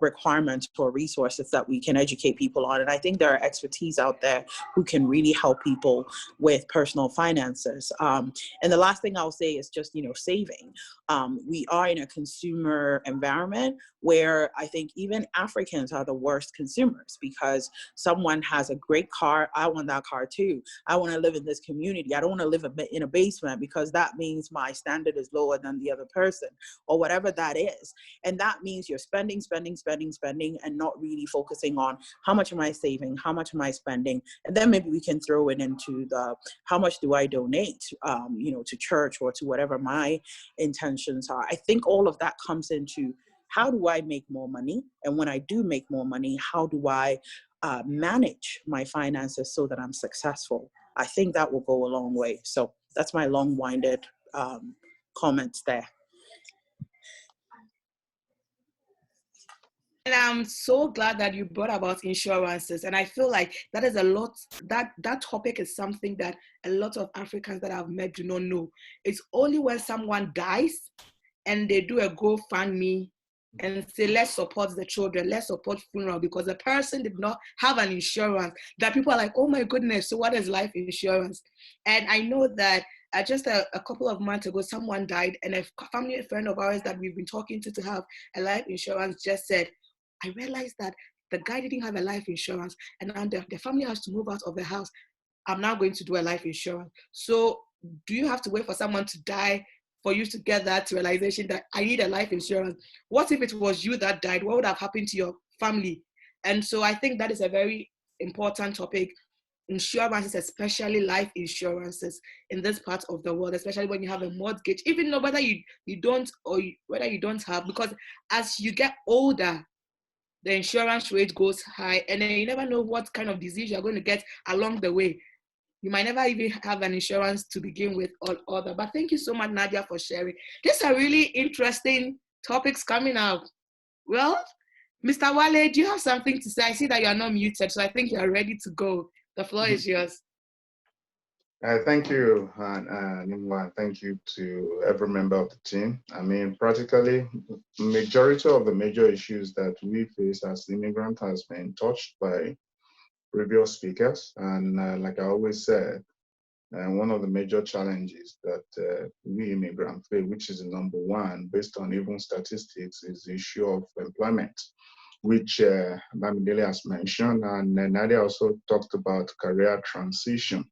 requirements or resources that we can educate people on. And I think there are expertise out there who can really help people with personal finances. And the last thing I'll say is just, saving. We are in a consumer environment where I think even Africans are the worst consumers, because someone has a great car. I want that car too. I want to live in this community. I don't want to live in a basement, because that means my standard is lower than the other person, or whatever that is. And that means you're spending, and not really focusing on how much am I saving, how much am I spending? And then maybe we can throw it into the, how much do I donate, to church or to whatever my intentions are. I think all of that comes into, how do I make more money? And when I do make more money, how do I manage my finances so that I'm successful? I think that will go a long way. So that's my long-winded comments there. And I'm so glad that you brought about insurances. And I feel like that is a lot, that topic is something that a lot of Africans that I've met do not know. It's only when someone dies and they do a GoFundMe and say, let's support the children, let's support funeral, because the person did not have an insurance, that people are like, oh my goodness, so what is life insurance? And I know that just a couple of months ago, someone died, and a family friend of ours that we've been talking to have a life insurance just said, I realized that the guy didn't have a life insurance, and now the family has to move out of the house. I'm now going to do a life insurance. So do you have to wait for someone to die for you to get that realization that I need a life insurance? What if it was you that died? What would have happened to your family? And so I think that is a very important topic. Insurances, especially life insurances in this part of the world, especially when you have a mortgage, even though whether you don't, or whether you don't have, because as you get older, the insurance rate goes high, and then you never know what kind of disease you're going to get along the way. You might never even have an insurance to begin with or other. But thank you so much, Nadia, for sharing. These are really interesting topics coming out. Well, Mr. Wale, do you have something to say? I see that you are not muted, so I think you are ready to go. The floor is yours. Thank you, Nimwa. Thank you to every member of the team. I mean, practically, majority of the major issues that we face as immigrants has been touched by previous speakers. And like I always said, And one of the major challenges that we immigrants face, which is the number one, based on even statistics, is the issue of employment, which Bamidele has mentioned, and Nadia also talked about career transition.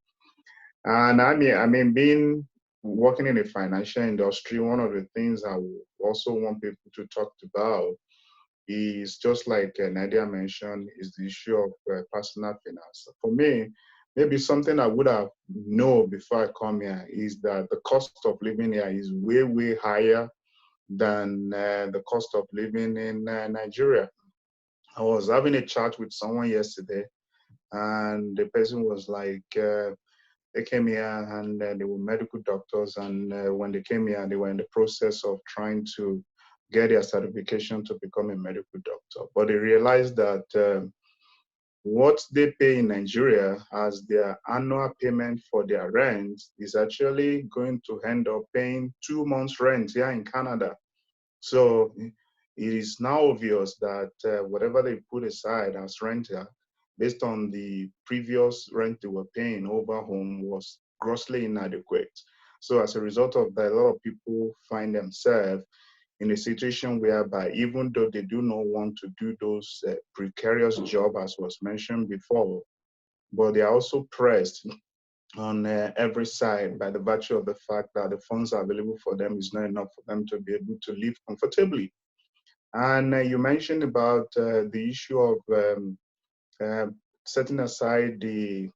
And being working in the financial industry, one of the things I would also want people to talk about is just like Nadia mentioned, is the issue of personal finance. For me, maybe something I would have known before I come here is that the cost of living here is way, way higher than the cost of living in Nigeria. I was having a chat with someone yesterday, and the person was like, they came here and they were medical doctors, and when they came here, they were in the process of trying to get their certification to become a medical doctor. But they realized that what they pay in Nigeria as their annual payment for their rent is actually going to end up paying 2 months' rent here in Canada. So it is now obvious that whatever they put aside as rent here, based on the previous rent they were paying over home, was grossly inadequate. So as a result of that, a lot of people find themselves in a situation whereby even though they do not want to do those precarious jobs as was mentioned before, but they are also pressed on every side by the virtue of the fact that the funds available for them is not enough for them to be able to live comfortably. And you mentioned about the issue of uh, setting aside the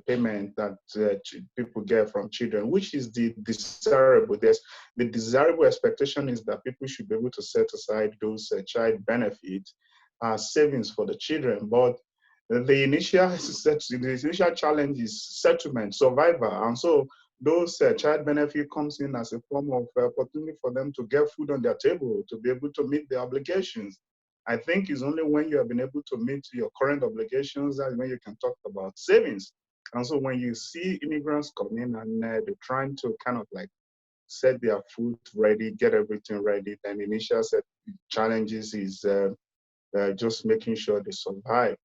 payment that people get from children, which is the desirable. The desirable expectation is that people should be able to set aside those child benefits as savings for the children. But the initial challenge is settlement, survival, and so those child benefit comes in as a form of opportunity for them to get food on their table, to be able to meet their obligations. I think it's only when you have been able to meet your current obligations that when you can talk about savings. And so when you see immigrants come in and they're trying to kind of like set their food ready, get everything ready, then the initial set challenges is just making sure they survive.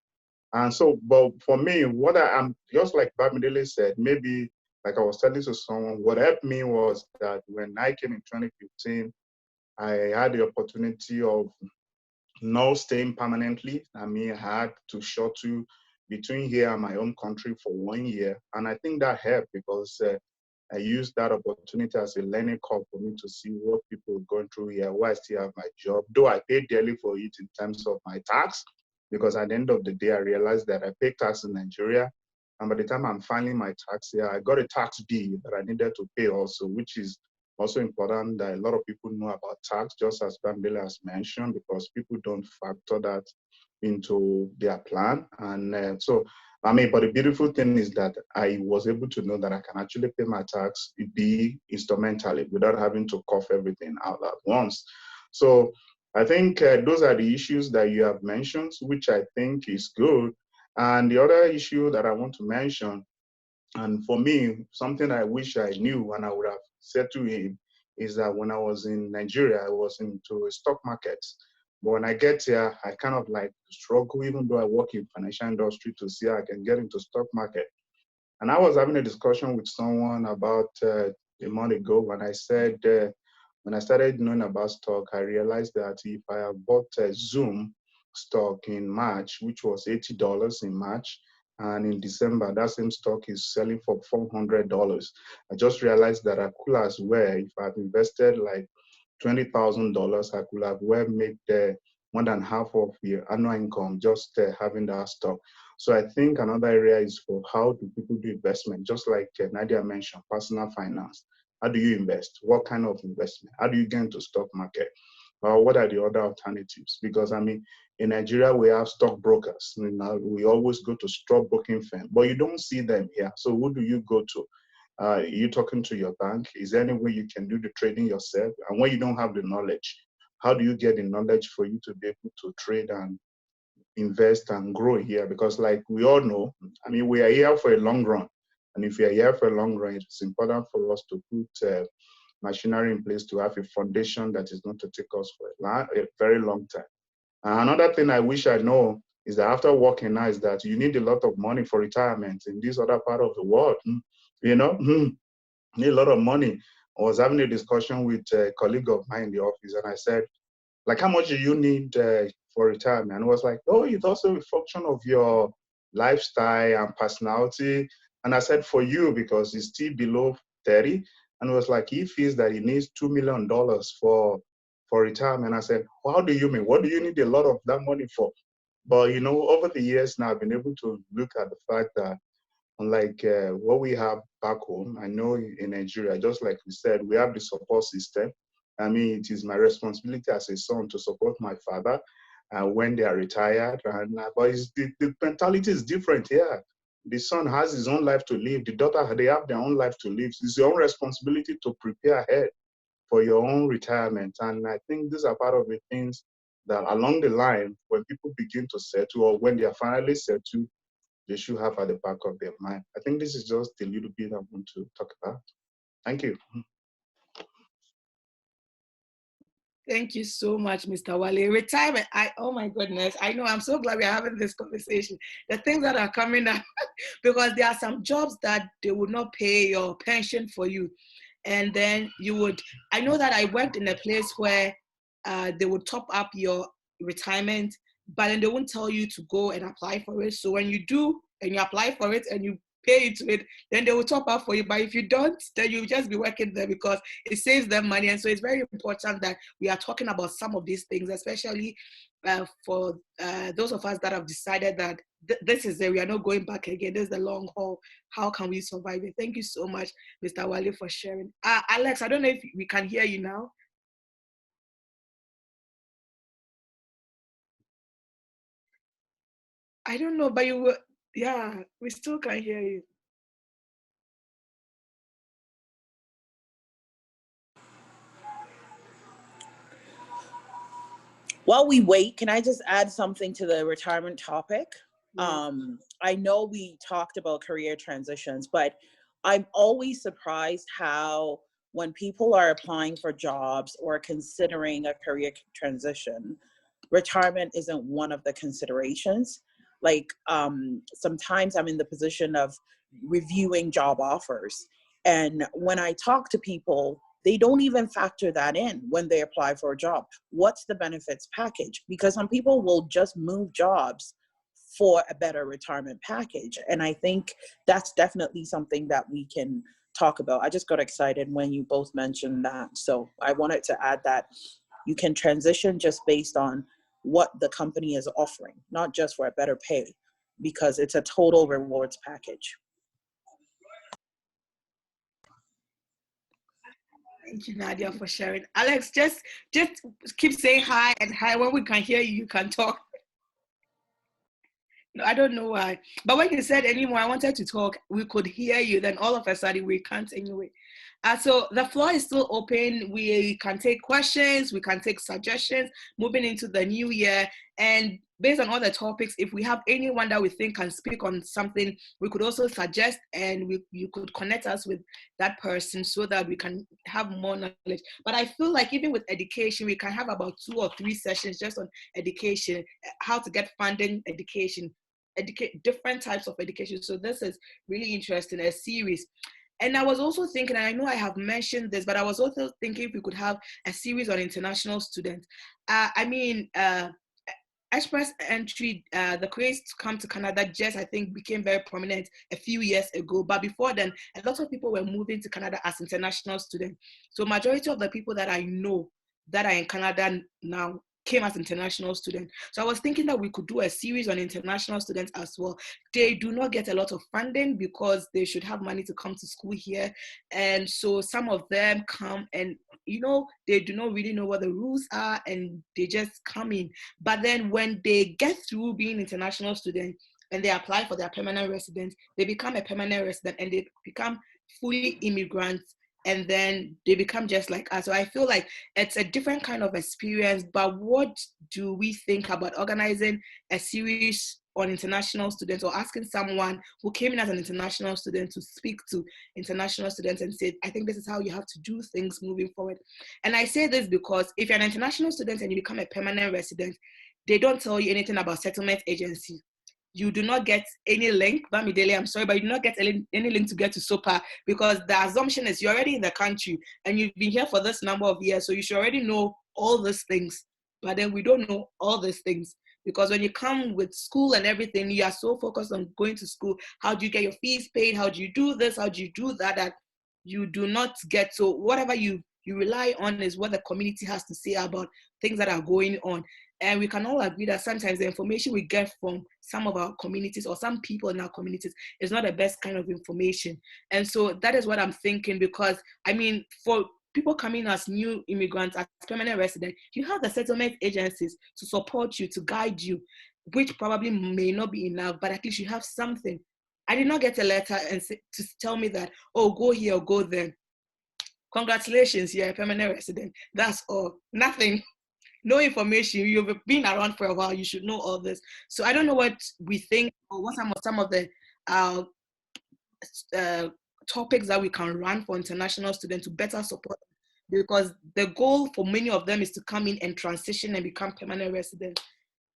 And so, but for me, what I'm just like Bamidele said, maybe like I was telling to someone, what helped me was that when I came in 2015, I had the opportunity of not staying permanently. I had to shuttle between here and my own country for 1 year. And I think that helped because I used that opportunity as a learning curve for me to see what people are going through here, why I still have my job, though I paid dearly for it in terms of my tax, because at the end of the day, I realized that I pay tax in Nigeria. And by the time I'm filing my tax here, I got a tax bill that I needed to pay also, which is also important that a lot of people know about tax, just as Bambila has mentioned, because people don't factor that into their plan. And but the beautiful thing is that I was able to know that I can actually pay my tax, be instrumentally, without having to cough everything out at once. So I think those are the issues that you have mentioned, which I think is good. And the other issue that I want to mention, and for me, something I wish I knew and I would have said to him, is that when I was in Nigeria, I was into stock markets. But when I get here, I kind of like struggle, even though I work in financial industry, to see how I can get into stock market. And I was having a discussion with someone about a month ago when I said, when I started knowing about stock, I realized that if I have bought Zoom stock in March, which was $80 in March, and in December, that same stock is selling for $400. I just realized that I could as well, if I've invested like $20,000, I could have well made more than half of the annual income just having that stock. So I think another area is for how do people do investment, just like Nadia mentioned, personal finance. How do you invest? What kind of investment? How do you get into stock market? What are the other alternatives? Because in Nigeria, we have stockbrokers. We always go to stockbroking firm, but you don't see them here. So who do you go to? You talking to your bank? Is there any way you can do the trading yourself? And when you don't have the knowledge, how do you get the knowledge for you to be able to trade and invest and grow here? Because like we all know, we are here for a long run. And if we are here for a long run, it's important for us to put machinery in place to have a foundation that is going to take us for a very long time. Another thing I wish I know is that after working now is that you need a lot of money for retirement in this other part of the world. you know, need a lot of money. I was having a discussion with a colleague of mine in the office, and I said, like, how much do you need for retirement? And it was like, oh, it's also a function of your lifestyle and personality. And I said, for you, because he's still below 30. And it was like, he feels that he needs $2 million for retirement. I said, how do you mean? What do you need a lot of that money for? But, you know, over the years now, I've been able to look at the fact that unlike what we have back home, I know in Nigeria, just like we said, we have the support system. I mean, it is my responsibility as a son to support my father when they are retired. But the mentality is different here. The son has his own life to live. The daughter, they have their own life to live. It's your own responsibility to prepare ahead for your own retirement. And I think these are part of the things that along the line, when people begin to settle or when they are finally settled, they should have at the back of their mind. I think this is just a little bit I want to talk about. Thank you. Thank you so much, Mr. Wale. Retirement, oh my goodness, I know, I'm so glad we're having this conversation. The things that are coming up, because there are some jobs that they would not pay your pension for you. And then I know that I worked in a place where they would top up your retirement, but then they won't tell you to go and apply for it. So when you do, and you apply for it and you pay into it, then they will top up for you. But if you don't, then you'll just be working there because it saves them money. And so it's very important that we are talking about some of these things, especially for those of us that have decided that this is it, we are not going back again. This is the long haul. How can we survive it? Thank you so much, Mr. Wale, for sharing. Alex, I don't know if we can hear you now. I don't know, but you were, yeah, we still can't hear you. While we wait, can I just add something to the retirement topic? I know we talked about career transitions, but I'm always surprised how when people are applying for jobs or considering a career transition, retirement isn't one of the considerations. Like sometimes I'm in the position of reviewing job offers, and when I talk to people, they don't even factor that in when they apply for a job. What's the benefits package? Because some people will just move jobs for a better retirement package. And I think that's definitely something that we can talk about. I just got excited when you both mentioned that. So I wanted to add that you can transition just based on what the company is offering, not just for a better pay, because it's a total rewards package. Thank you, Nadia, for sharing. Alex, just keep saying hi and hi. When we can hear you, you can talk. No, I don't know why. But when you said anymore, I wanted to talk. We could hear you. Then all of a sudden, we can't anyway. So the floor is still open. We can take questions. We can take suggestions moving into the new year. And based on all the topics, if we have anyone that we think can speak on something, we could also suggest and you could connect us with that person so that we can have more knowledge. But I feel like even with education, we can have about 2 or 3 sessions just on education, how to get funding, education, different types of education. So this is really interesting, a series. And I was also thinking, and I know I have mentioned this, but I was also thinking if we could have a series on international students. Express entry, the craze to come to Canada just, I think, became very prominent a few years ago. But before then, a lot of people were moving to Canada as international students. So majority of the people that I know that are in Canada now came as international students. So I was thinking that we could do a series on international students as well. They do not get a lot of funding because they should have money to come to school here. And so some of them come and, they do not really know what the rules are and they just come in. But then when they get through being international students and they apply for their permanent residence, they become a permanent resident and they become fully immigrants, and then they become just like us. So I feel like it's a different kind of experience. But what do we think about organizing a series on international students, or asking someone who came in as an international student to speak to international students and say, I think this is how you have to do things moving forward. And I say this because if you're an international student and you become a permanent resident, they don't tell you anything about settlement agency. you do not get any link. Bamidele, I'm sorry, but you do not get any link to get to SOPA, because the assumption is you're already in the country and you've been here for this number of years, so you should already know all these things. But then we don't know all these things, because when you come with school and everything, you are so focused on going to school. How do you get your fees paid? How do you do this? How do you do that? That you do not get. So whatever you rely on is what the community has to say about things that are going on. And we can all agree that sometimes the information we get from some of our communities or some people in our communities is not the best kind of information. And so that is what I'm thinking, because I mean, for people coming as new immigrants, as permanent residents, you have the settlement agencies to support you, to guide you, which probably may not be enough, but at least you have something. I did not get a letter and to tell me that, oh, go here or go there. Congratulations, you're a permanent resident. That's all. Nothing. No information. You've been around for a while. You should know all this. So I don't know what we think, or what some of the topics that we can run for international students to better support them, because the goal for many of them is to come in and transition and become permanent residents.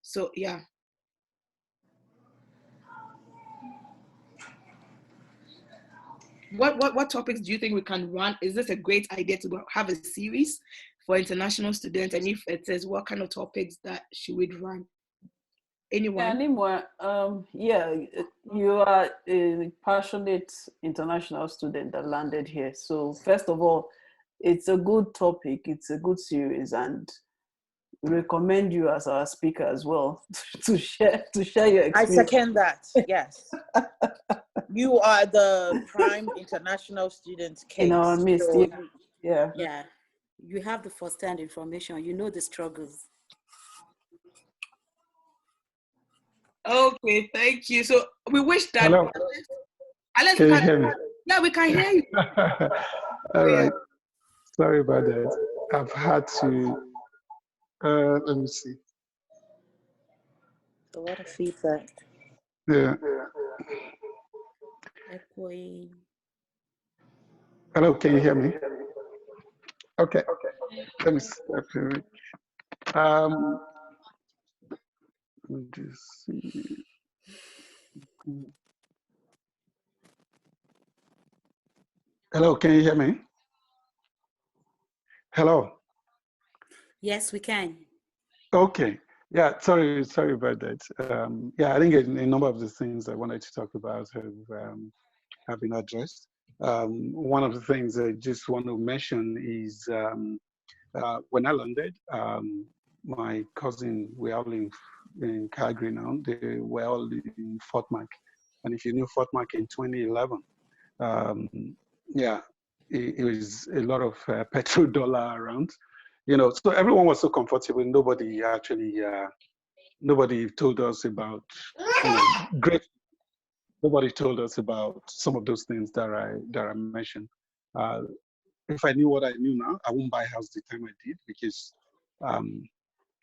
So yeah. What topics do you think we can run? Is this a great idea to have a series for international students? And if it is, what kind of topics that should we run? Anyone? Yeah, anymore. Yeah, you are a passionate international student that landed here. So first of all, it's a good topic. It's a good series, and recommend you as our speaker as well to share your experience. I second that. Yes. You are the prime international student case. In our midst, So, yeah. Yeah, you have the first-hand information. You know the struggles. Okay, thank you. So we wish that. Hello. Alex, Can you hear me? Yeah, we can hear you. All right. Sorry about that. I've had to, let me see. a lot of feedback. Yeah. Echoing. Hello, can you hear me? Okay. Let me step here. Let me just see. Hello, can you hear me? Hello. Yes, we can. Okay. Yeah, sorry about that. Yeah, I think a number of the things I wanted to talk about have been addressed. One of the things I just want to mention is when I landed, my cousin, we're all in Calgary now, they were all in Fort Mac. And if you knew Fort Mac in 2011, yeah, it was a lot of petrodollar around. You know, so everyone was so comfortable. Nobody actually, nobody told us about, great. Nobody told us about some of those things that I mentioned. If I knew what I knew now, I wouldn't buy a house the time I did, because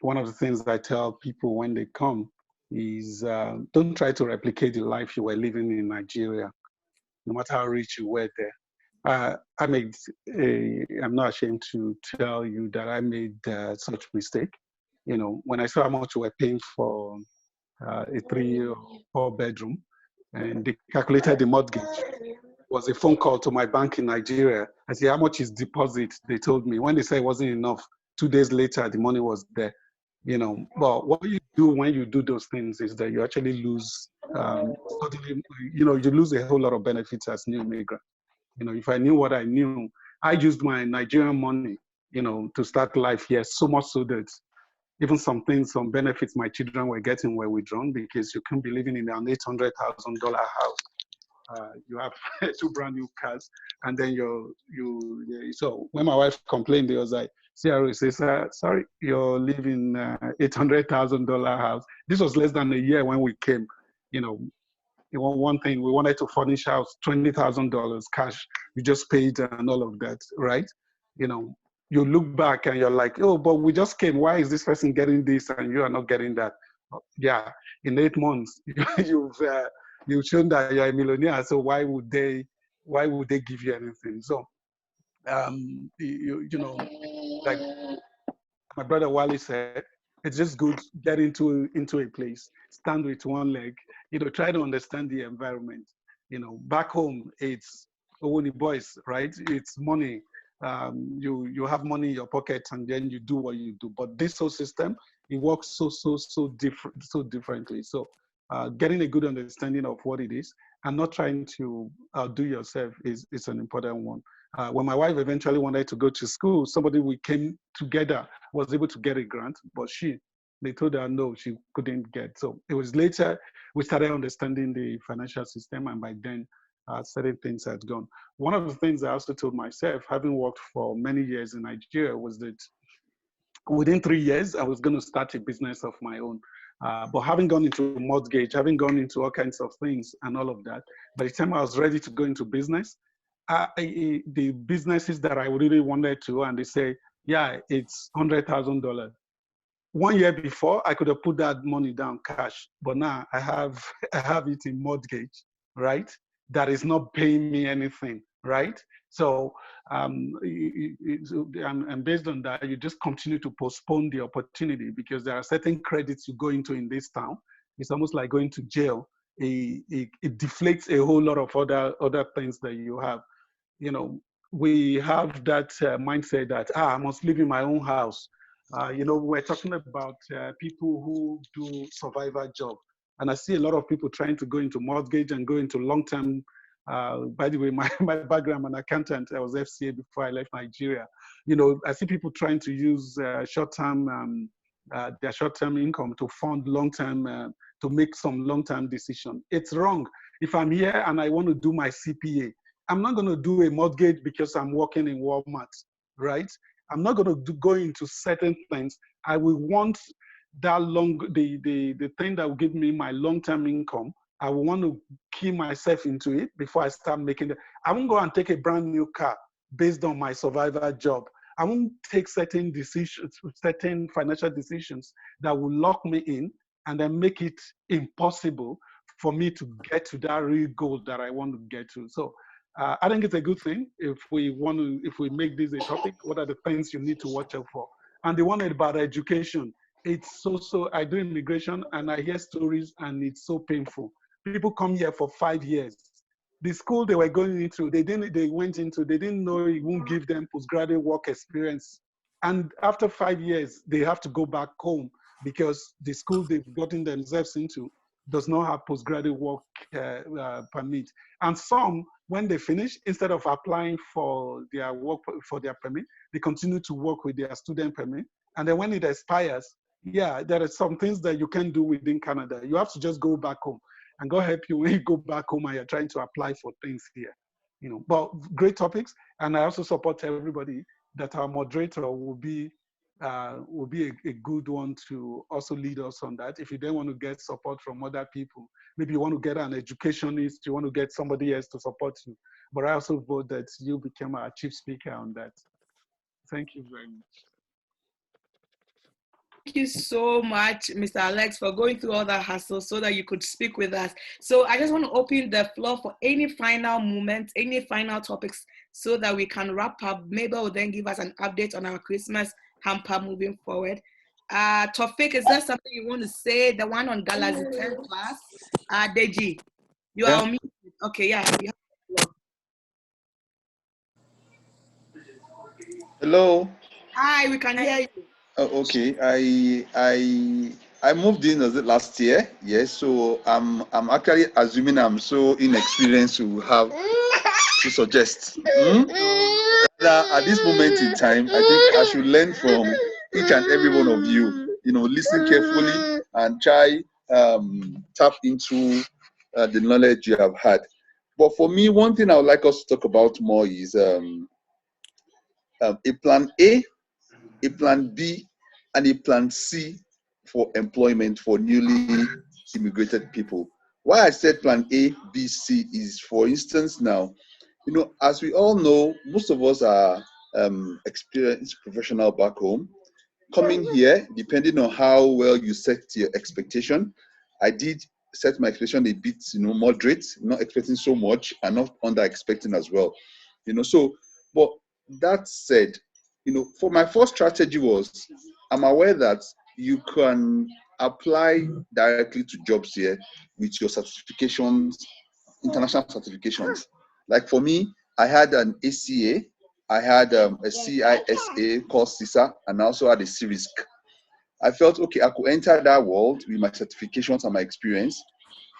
one of the things that I tell people when they come is don't try to replicate the life you were living in Nigeria, no matter how rich you were there. I'm not ashamed to tell you that I made such mistake. You know, when I saw how much we were paying for a 3 or 4 bedroom, and they calculated the mortgage, was a phone call to my bank in Nigeria. I said, how much is deposit? They told me. When they said it wasn't enough, 2 days later, the money was there. You know, but what you do when you do those things is that you actually lose, totally, you lose a whole lot of benefits as new immigrant. You know, if I knew what I knew, I used my Nigerian money, to start life here, so much so that even some benefits my children were getting were withdrawn, because you can't be living in an $800,000 house. You have 2 brand new cars, and then so when my wife complained, it was like, CRO says, sorry, you're living $800,000 house. This was less than a year when we came. One thing, we wanted to furnish house, $20,000 cash. We just paid and all of that, right? You look back and you're like, oh, but we just came. Why is this person getting this and you are not getting that? Yeah, in 8 months, you've shown that you're a millionaire. So why would they give you anything? So, like my brother Wally said, it's just good get into a place, stand with one leg, try to understand the environment. Back home, it's only boys, right? It's money. You have money in your pocket and then you do what you do. But this whole system, it works so differently. So getting a good understanding of what it is and not trying to do yourself is an important one. When my wife eventually wanted to go to school, somebody we came together was able to get a grant, but they told her no, she couldn't get. So it was later we started understanding the financial system, and by then certain things had gone. One of the things I also told myself, having worked for many years in Nigeria, was that within 3 years, I was going to start a business of my own. But having gone into mortgage, having gone into all kinds of things and all of that, by the time I was ready to go into business, the businesses that I really wanted to, and they say, yeah, it's $100,000. 1 year before, I could have put that money down cash, but now I have it in mortgage, right? That is not paying me anything, right? So, and based on that, you just continue to postpone the opportunity because there are certain credits you go into in this town. It's almost like going to jail. It deflates a whole lot of other things that you have. We have that mindset that I must live in my own house. We're talking about people who do survivor job, and I see a lot of people trying to go into mortgage and go into long-term. By the way, my background, I'm an accountant. I was FCA before I left Nigeria. I see people trying to use their short-term income to fund long-term, to make some long-term decision. It's wrong. If I'm here and I want to do my CPA, I'm not going to do a mortgage because I'm working in Walmart, right? I'm not going to go into certain things. I will want that the thing that will give me my long-term income. I will want to key myself into it before I start making it. I won't go and take a brand new car based on my survivor job. I won't take certain decisions, certain financial decisions that will lock me in and then make it impossible for me to get to that real goal that I want to get to. So I think it's a good thing if we make this a topic. What are the things you need to watch out for? And the one about education, it's so. I do immigration and I hear stories and it's so painful. People come here for 5 years. The school they were going into, they didn't know it won't give them postgraduate work experience. And after 5 years, they have to go back home because the school they've gotten themselves into does not have postgraduate work permit. And some, when they finish, instead of applying for their permit, they continue to work with their student permit. And then when it expires, yeah, there are some things that you can do within Canada. You have to just go back home, and God help you when you go back home and you're trying to apply for things here. But great topics, and I also support everybody that our moderator will be a good one to also lead us on that. If you then want to get support from other people, maybe you want to get an educationist, you want to get somebody else to support you. But I also vote that you become our chief speaker on that. Thank you very much. Thank you so much, Mr. Alex, for going through all that hassle so that you could speak with us. So I just want to open the floor for any final moments, any final topics, so that we can wrap up. Maybe will then give us an update on our Christmas hamper moving forward. Tofik, is there something you want to say? The one on Galaxy 10 Plus? Deji, you are on mute. Okay, yeah. Hello. Hi, we can hear you. Okay, I moved in last year. Yes, so I'm actually assuming I'm so inexperienced to have to suggest. At this moment in time, I think I should learn from each and every one of you. Listen carefully and try tap into the knowledge you have had. But for me, one thing I would like us to talk about more is a plan A, a plan B, and a plan C for employment for newly immigrated people. Why I said plan A, B, C is, for instance, now, as we all know, most of us are experienced professional back home. Coming here, depending on how well you set your expectation, I did set my expectation a bit, moderate, not expecting so much and not under expecting as well. But that said, for my first strategy was, I'm aware that you can apply directly to jobs here with your certifications, international certifications. Like for me, I had an ACA, I had a CISA called CISA, and I also had a CRISC. I felt, okay, I could enter that world with my certifications and my experience,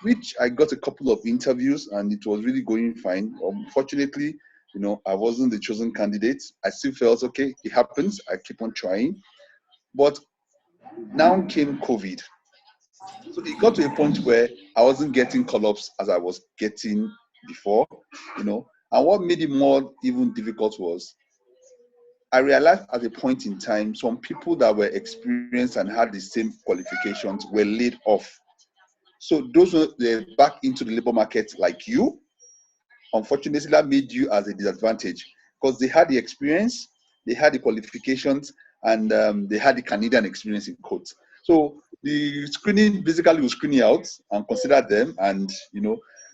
which I got a couple of interviews and it was really going fine. Unfortunately, I wasn't the chosen candidate. I still felt, okay, it happens. I keep on trying. But now came COVID. So it got to a point where I wasn't getting call-ups as I was getting before, And what made it more even difficult was I realized at a point in time, some people that were experienced and had the same qualifications were laid off. So those were back into the labor market like you. Unfortunately, that made you as a disadvantage because they had the experience, they had the qualifications, and they had the Canadian experience in quotes. So the screening basically will screen you out and consider them, and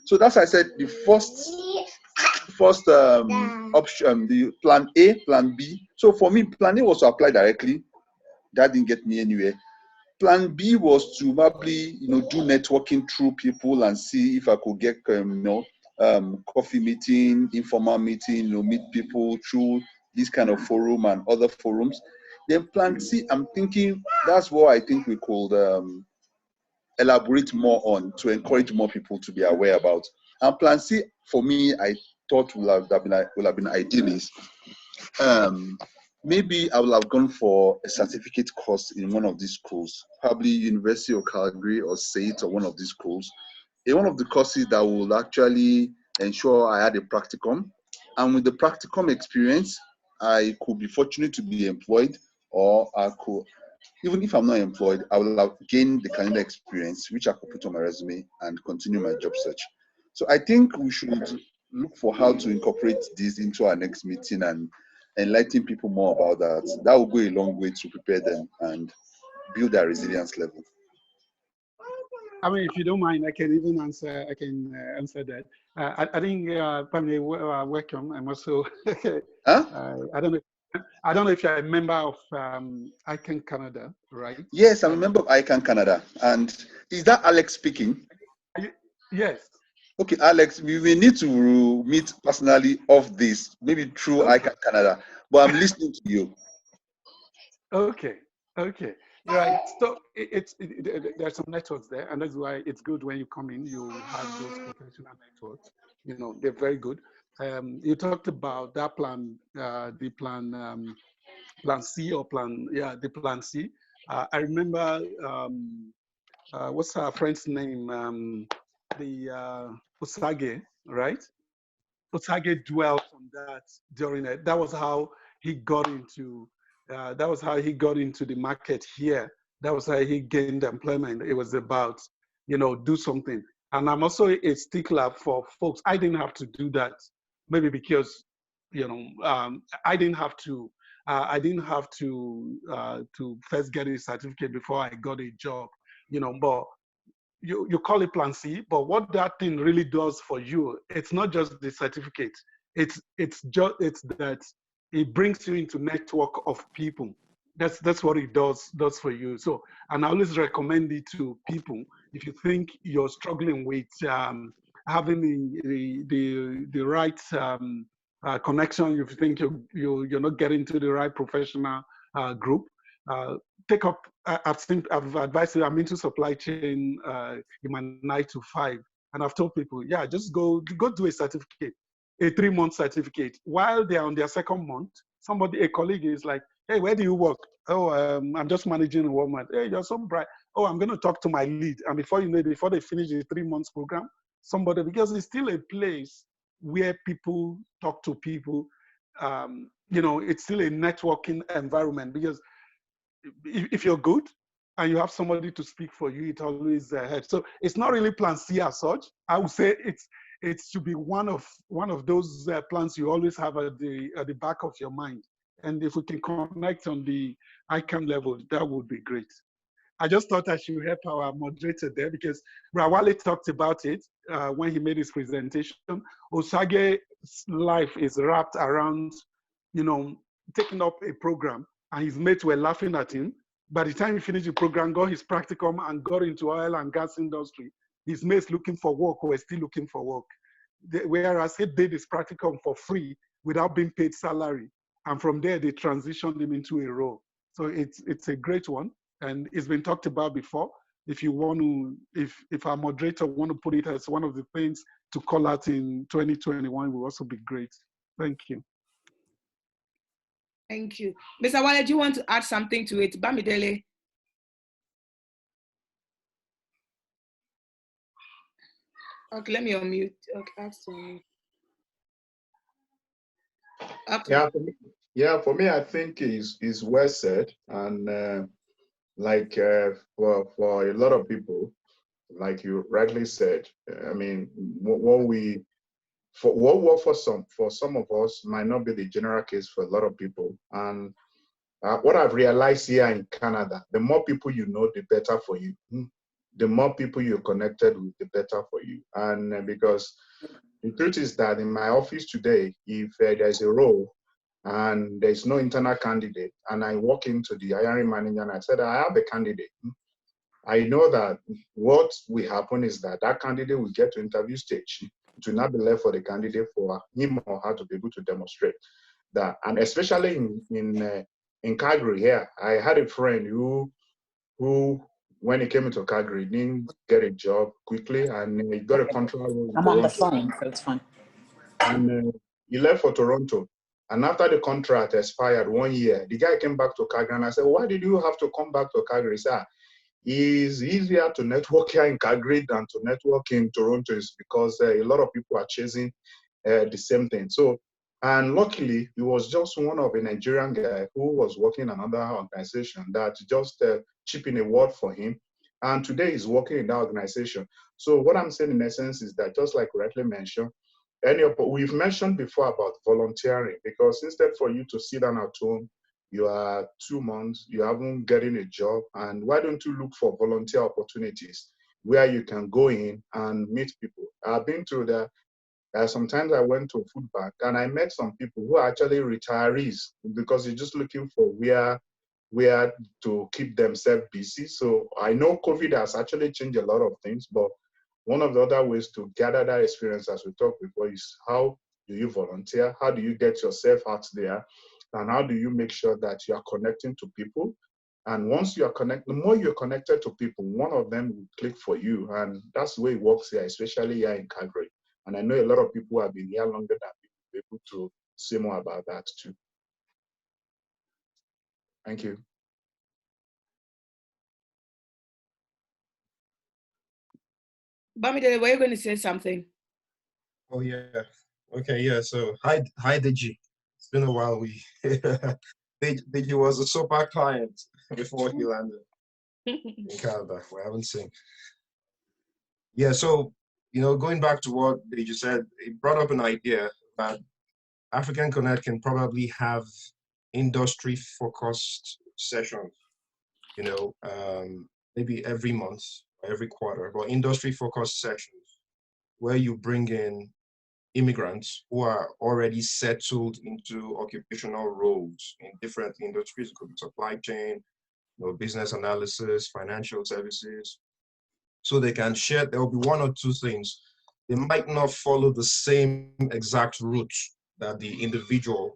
So that's why I said the first option, the plan A, plan B. So for me, plan A was to apply directly. That didn't get me anywhere. Plan B was to probably, do networking through people and see if I could get, coffee meeting, informal meeting, meet people through this kind of forum and other forums. Then plan C, I'm thinking that's what I think we could elaborate more on to encourage more people to be aware about. And plan C, for me, I thought would have been ideal is maybe I would have gone for a certificate course in one of these schools, probably University of Calgary or SAIT or one of these schools. In one of the courses that will actually ensure I had a practicum. And with the practicum experience, I could be fortunate to be employed, or I could, even if I'm not employed, I will have gained the Canada experience, which I could put on my resume and continue my job search. So I think we should look for how to incorporate this into our next meeting and enlighten people more about that. That will go a long way to prepare them and build their resilience level. I mean, if you don't mind, I can even answer. I can answer that. I think, Pamela, welcome. I'm also. I don't know. I don't know if you're a member of Afri-can Canada, right? Yes, I'm a member of Afri-can Canada. And is that Alex speaking? Yes. Okay, Alex, we will need to meet personally off this, maybe through Afri-can Canada. But I'm listening to you. Okay. Right. So there's some networks there, and that's why it's good when you come in, you have those professional networks. They're very good. You talked about that plan, the plan C or the plan C. I remember, what's our friend's name? The Osage, right? Osage dwelt on that during it. That was how he got into. That was how he got into the market here. That was how he gained employment. It was about, do something. And I'm also a stickler for folks. I didn't have to do that, maybe because, I didn't have to. I didn't have to first get a certificate before I got a job. But you call it plan C, but what that thing really does for you, it's not just the certificate. It's that it brings you into network of people. That's what it does for you. So, and I always recommend it to people. If you think you're struggling with having the right connection, if you think you're not getting to the right professional group, take up. I've advised you. I'm into supply chain in my 9 to 5, and I've told people, yeah, just go do a certificate, a 3-month certificate. While they're on their 2nd month, a colleague is like, hey, where do you work? Oh, I'm just managing Walmart. Hey, you're so bright. Oh, I'm going to talk to my lead. And before you know it, before they finish the 3-month program, because it's still a place where people talk to people. It's still a networking environment, because if you're good and you have somebody to speak for you, it always helps. So it's not really plan C as such. I would say it should be one of those plans you always have at the back of your mind. And if we can connect on the Afri-can level, that would be great. I just thought I should help our moderator there, because Rawale talked about it when he made his presentation. Osage's life is wrapped around, taking up a program, and his mates were laughing at him By the time he finished the program, got his practicum and got into oil and gas industry, his mates looking for work were still looking for work. Whereas he did his practicum for free without being paid salary. And from there, they transitioned him into a role. So it's a great one. And it's been talked about before. If you want to, if our moderator want to put it as one of the things to call out in 2021, will also be great. Thank you. Thank you. Mr. Wale, do you want to add something to it? Bamidele. Okay, let me unmute. Okay, absolutely. Okay. For me, I think is well said. And for a lot of people, like you rightly said, I mean, what work for some of us might not be the general case for a lot of people. And what I've realized here in Canada, the more people you know, the better for you. The more people you're connected with, the better for you. And because the truth is that in my office today, if there's a role and there's no internal candidate, and I walk into the hiring manager and I said, I have a candidate, I know that what will happen is that that candidate will get to interview stage. It will not be left for the candidate for him or her to be able to demonstrate that. And especially in Calgary here, I had a friend who when he came into Calgary, didn't get a job quickly, and he got a contract role. I'm on the phone, so it's fine. And he left for Toronto. And after the contract expired 1 year, the guy came back to Calgary, and I said, why did you have to come back to Calgary? He said, it's easier to network here in Calgary than to network in Toronto, is because a lot of people are chasing the same thing. So, and luckily, he was just one of a Nigerian guy who was working in another organization that just chipped in a word for him. And today he's working in that organization. So what I'm saying in essence is that, just like rightly mentioned, we've mentioned before about volunteering, because instead for you to sit down at home, you are 2 months, you haven't getting a job, and why don't you look for volunteer opportunities where you can go in and meet people? I've been to sometimes I went to a food bank and I met some people who are actually retirees, because you're just looking for where to keep themselves busy. So I know COVID has actually changed a lot of things, but one of the other ways to gather that experience, as we talked before, is how do you volunteer? How do you get yourself out there? And how do you make sure that you are connecting to people? And once you are connected, the more you're connected to people, one of them will click for you. And that's the way it works here, especially here in Calgary. And I know a lot of people who have been here longer than me will be able to say more about that too. Thank you. Bamidele, were you going to say something? Oh yeah. Okay, yeah. So hi Deji. It's been a while. Deji was a super client before he landed in Canada. We haven't seen. Yeah, so going back to what Deji said, it brought up an idea that African Connect can probably have industry-focused sessions, maybe every month or every quarter, but industry-focused sessions where you bring in immigrants who are already settled into occupational roles in different industries. It could be supply chain, business analysis, financial services. So they can share, there will be one or two things. They might not follow the same exact route that the individual,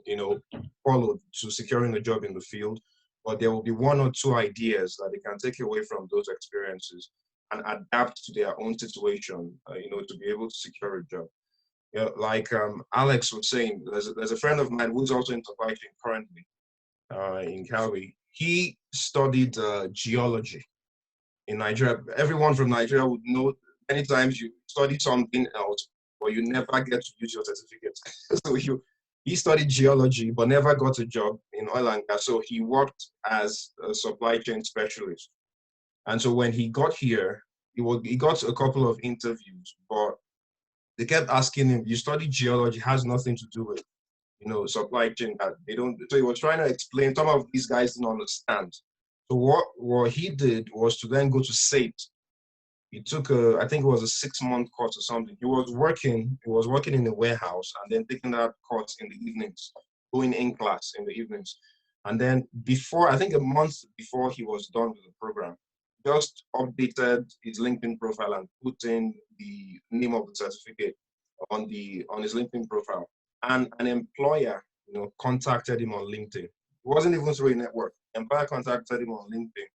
followed to securing a job in the field, but there will be one or two ideas that they can take away from those experiences and adapt to their own situation, to be able to secure a job. Like Alex was saying, there's a friend of mine who's also in supply chain currently in Calgary. He studied geology in Nigeria. Everyone from Nigeria would know many times you study something else, but you never get to use your certificate. So he studied geology, but never got a job in oil and gas. So he worked as a supply chain specialist. And so when he got here, he got a couple of interviews, but they kept asking him, you study geology, has nothing to do with, supply chain. They don't. So he was trying to explain, some of these guys didn't understand. So what he did was to then go to SAIT. He took I think it was a 6-month course or something. He was working in a warehouse and then taking that course in the evenings, going in class in the evenings. And then before, I think a month before he was done with the program, just updated his LinkedIn profile and put in the name of the certificate on his LinkedIn profile. And an employer, contacted him on LinkedIn. It wasn't even through a network. Employer contacted him on LinkedIn.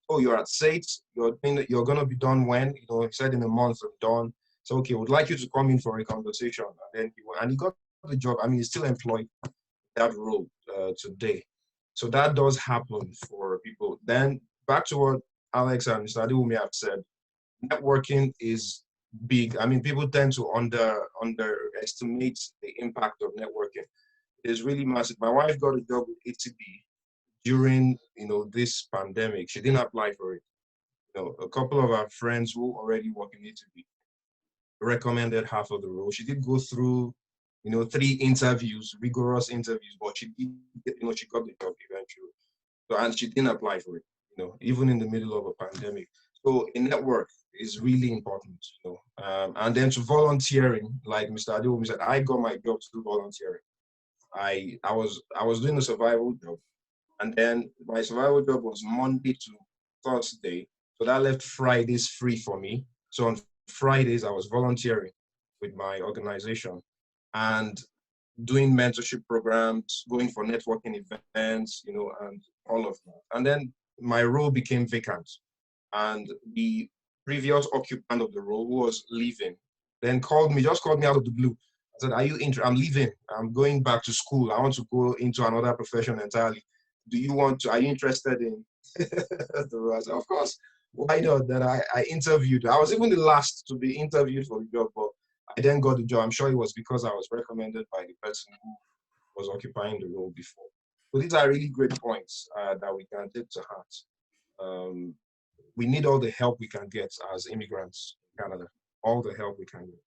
Oh, you're at SAIT. You're gonna be done when? He said in a month I'm done. So okay, would like you to come in for a conversation. And then he got the job. I mean, he's still employed that role today. So that does happen for people. Then back to what Alex and Mr. Adewumi have said, networking is big. I mean, people tend to underestimate the impact of networking. It's really massive. My wife got a job with ATB during this pandemic. She didn't apply for it. A couple of our friends who already work in ATB recommended half of the role. She did go through 3 interviews, rigorous interviews, but she did, she got the job eventually. So, and she didn't apply for it, even in the middle of a pandemic. So a network is really important, and then to volunteering, like Mr. Adewumi said, I got my job through volunteering. I was doing a survival job, and then my survival job was Monday to Thursday. So that left Fridays free for me. So on Fridays, I was volunteering with my organization and doing mentorship programs, going for networking events, and all of that. And then my role became vacant. And the previous occupant of the role, who was leaving, then called me out of the blue. I said, I'm leaving. I'm going back to school. I want to go into another profession entirely. Are you interested in the role? I said, of course. Why not? That I interviewed. I was even the last to be interviewed for the job, but I then got the job. I'm sure it was because I was recommended by the person who was occupying the role before. So these are really great points that we can take to heart. We need all the help we can get as immigrants in Canada. All the help we can get.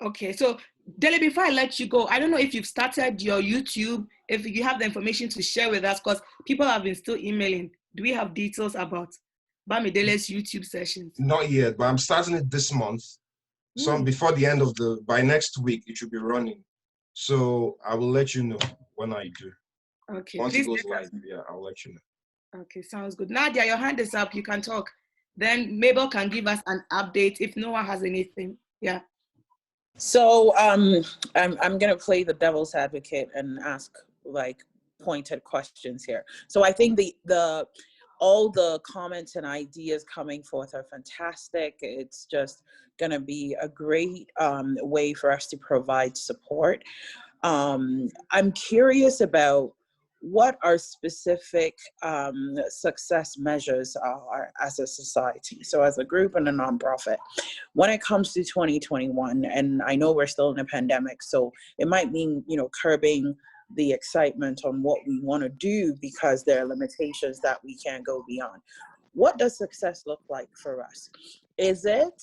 Okay, so Dele, before I let you go, I don't know if you've started your YouTube, if you have the information to share with us, because people have been still emailing. Do we have details about Bamidele's YouTube sessions? Not yet, but I'm starting it this month. So before the end of by next week, it should be running. So I will let you know when I do. Okay. Once it goes live, yeah, I'll let you know. Okay, sounds good. Nadia, your hand is up. You can talk. Then Mabel can give us an update if no one has anything. Yeah. So I'm gonna play the devil's advocate and ask pointed questions here. So I think all the comments and ideas coming forth are fantastic. It's just gonna be a great way for us to provide support. I'm curious about what our specific success measures are as a society, so as a group and a nonprofit, when it comes to 2021. And I know we're still in a pandemic, so it might mean, curbing the excitement on what we want to do because there are limitations that we can't go beyond. What does success look like for us? Is it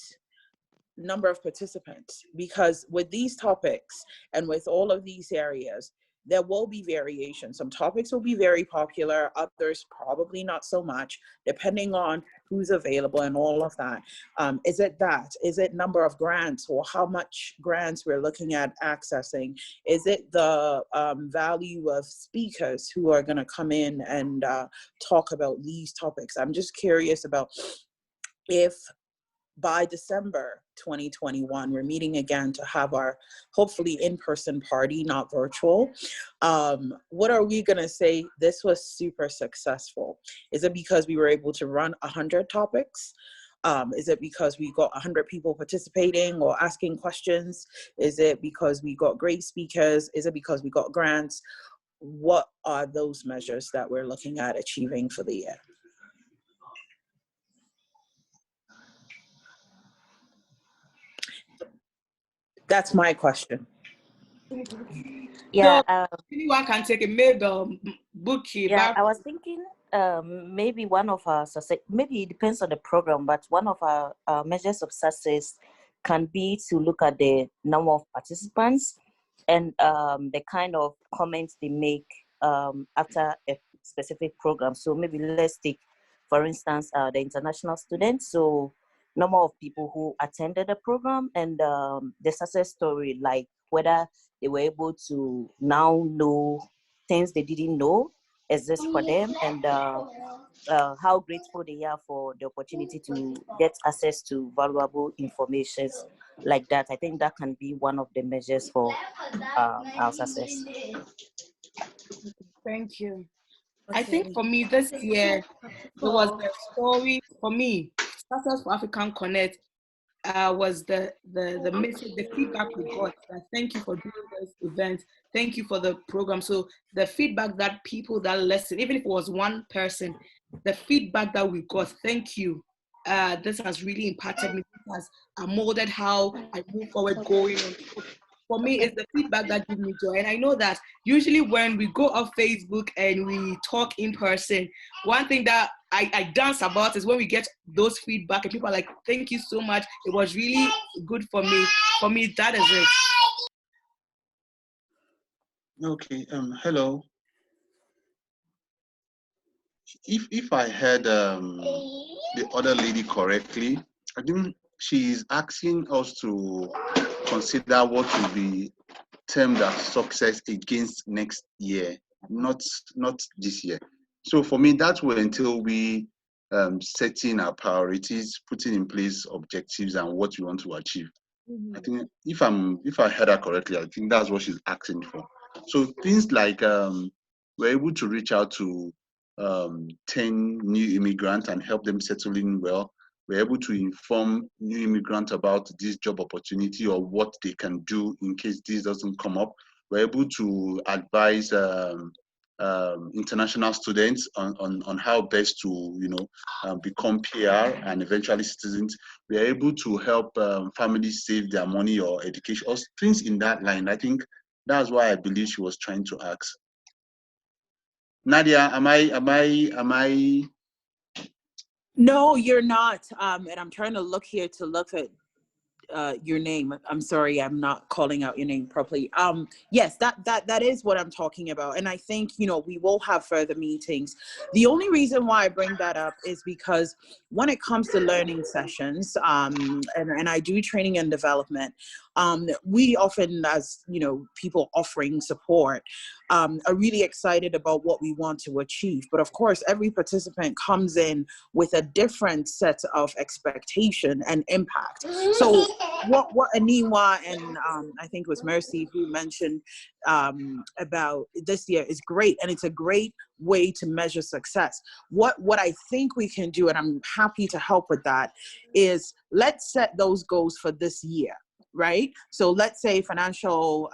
number of participants? Because with these topics and with all of these areas, there will be variation. Some topics will be very popular, others probably not so much, depending on who's available and all of that. Is it that? Is it number of grants, or how much grants we're looking at accessing? Is it the value of speakers who are gonna come in and talk about these topics? I'm just curious about if by December 2021, we're meeting again to have our hopefully in-person party, not virtual. What are we gonna say? This was super successful. Is it because we were able to run 100 topics? Is it because we got 100 people participating or asking questions? Is it because we got great speakers? Is it because we got grants? What are those measures that we're looking at achieving for the year? That's my question. Yeah. So, anyone can take a Mabel, Bookie. Yeah, I was thinking maybe one of our success, maybe it depends on the program, but one of our measures of success can be to look at the number of participants and the kind of comments they make after a specific program. So maybe let's take, for instance, the international students. So number of people who attended the program and the success story, like whether they were able to now know things they didn't know exist for them, and how grateful they are for the opportunity to get access to valuable information like that. I think that can be one of the measures for our success. Thank you. Okay. I think for me this year, there was the story for me. Success for African Connect was the message, the feedback we got. That thank you for doing this event. Thank you for the program. So the feedback that people that listen, even if it was one person, the feedback that we got, thank you. This has really impacted me. This has molded how I move forward going on. For me, it's the feedback that gives me joy. And I know that usually when we go off Facebook and we talk in person, one thing that I dance about is when we get those feedback and people are like, thank you so much. It was really good for me. For me, that is it. Okay, hello. If I heard the other lady correctly, I think she is asking us to consider what will be termed as success against next year, not this year. So for me, that will entail we setting our priorities, putting in place objectives and what we want to achieve. I think if I heard her correctly, I think that's what she's asking for. So things like we're able to reach out to 10 new immigrants and help them settle in well. We're able to inform new immigrants about this job opportunity or what they can do in case this doesn't come up. We're able to advise international students on how best to become PR and eventually citizens. We are able to help families save their money or education or things in that line. I think that's why I believe she was trying to ask. Nadia, am I? No, you're not. And I'm trying to look here to look at your name. I'm sorry, I'm not calling out your name properly. Yes, that is what I'm talking about. And I think, we will have further meetings. The only reason why I bring that up is because when it comes to learning sessions, and I do training and development, we often, as people offering support, are really excited about what we want to achieve. But of course, every participant comes in with a different set of expectation and impact. So what Aniwa and I think it was Mercy who mentioned about this year is great, and it's a great way to measure success. What I think we can do, and I'm happy to help with that, is let's set those goals for this year, right? So let's say financial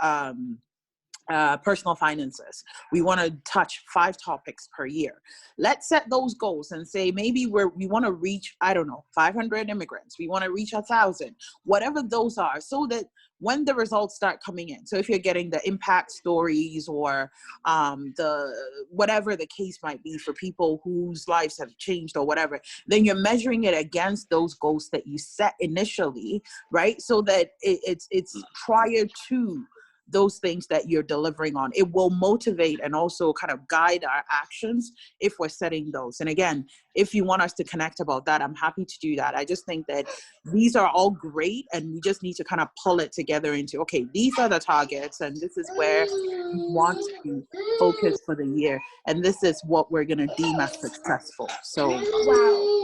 personal finances. We want to touch 5 topics per year. Let's set those goals and say maybe we want to reach, 500 immigrants. We want to reach 1,000, whatever those are, so that when the results start coming in. So if you're getting the impact stories or the whatever the case might be for people whose lives have changed or whatever, then you're measuring it against those goals that you set initially, right? So that it's prior to those things that you're delivering on. It will motivate and also kind of guide our actions if we're setting those. And again, if you want us to connect about that, I'm happy to do that. I just think that these are all great, and we just need to kind of pull it together into, okay, these are the targets, and this is where we want to focus for the year, and this is what we're going to deem as successful. So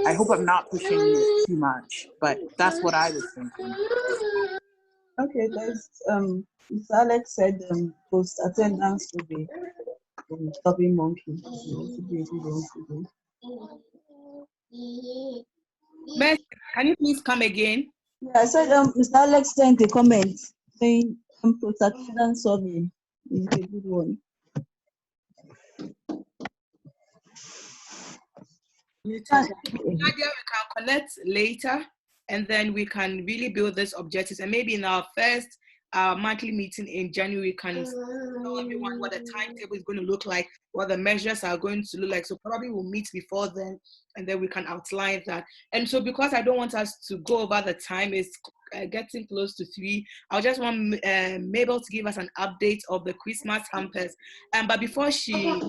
I hope I'm not pushing it too much, but that's what I was thinking. Okay, there's Mr. Alex said post attendance to be stopping monkey. Mercy, can you please come again? Yeah, I said Mr. Alex sent a comment saying post attendance survey is a good one. Nadia, we can connect later, and then we can really build these objectives. And maybe in our first monthly meeting in January, we can tell everyone what the timetable is going to look like, what the measures are going to look like. So probably we'll meet before then, and then we can outline that. And so because I don't want us to go over the time, it's getting close to 3. I just want Mabel to give us an update of the Christmas hampers. But before she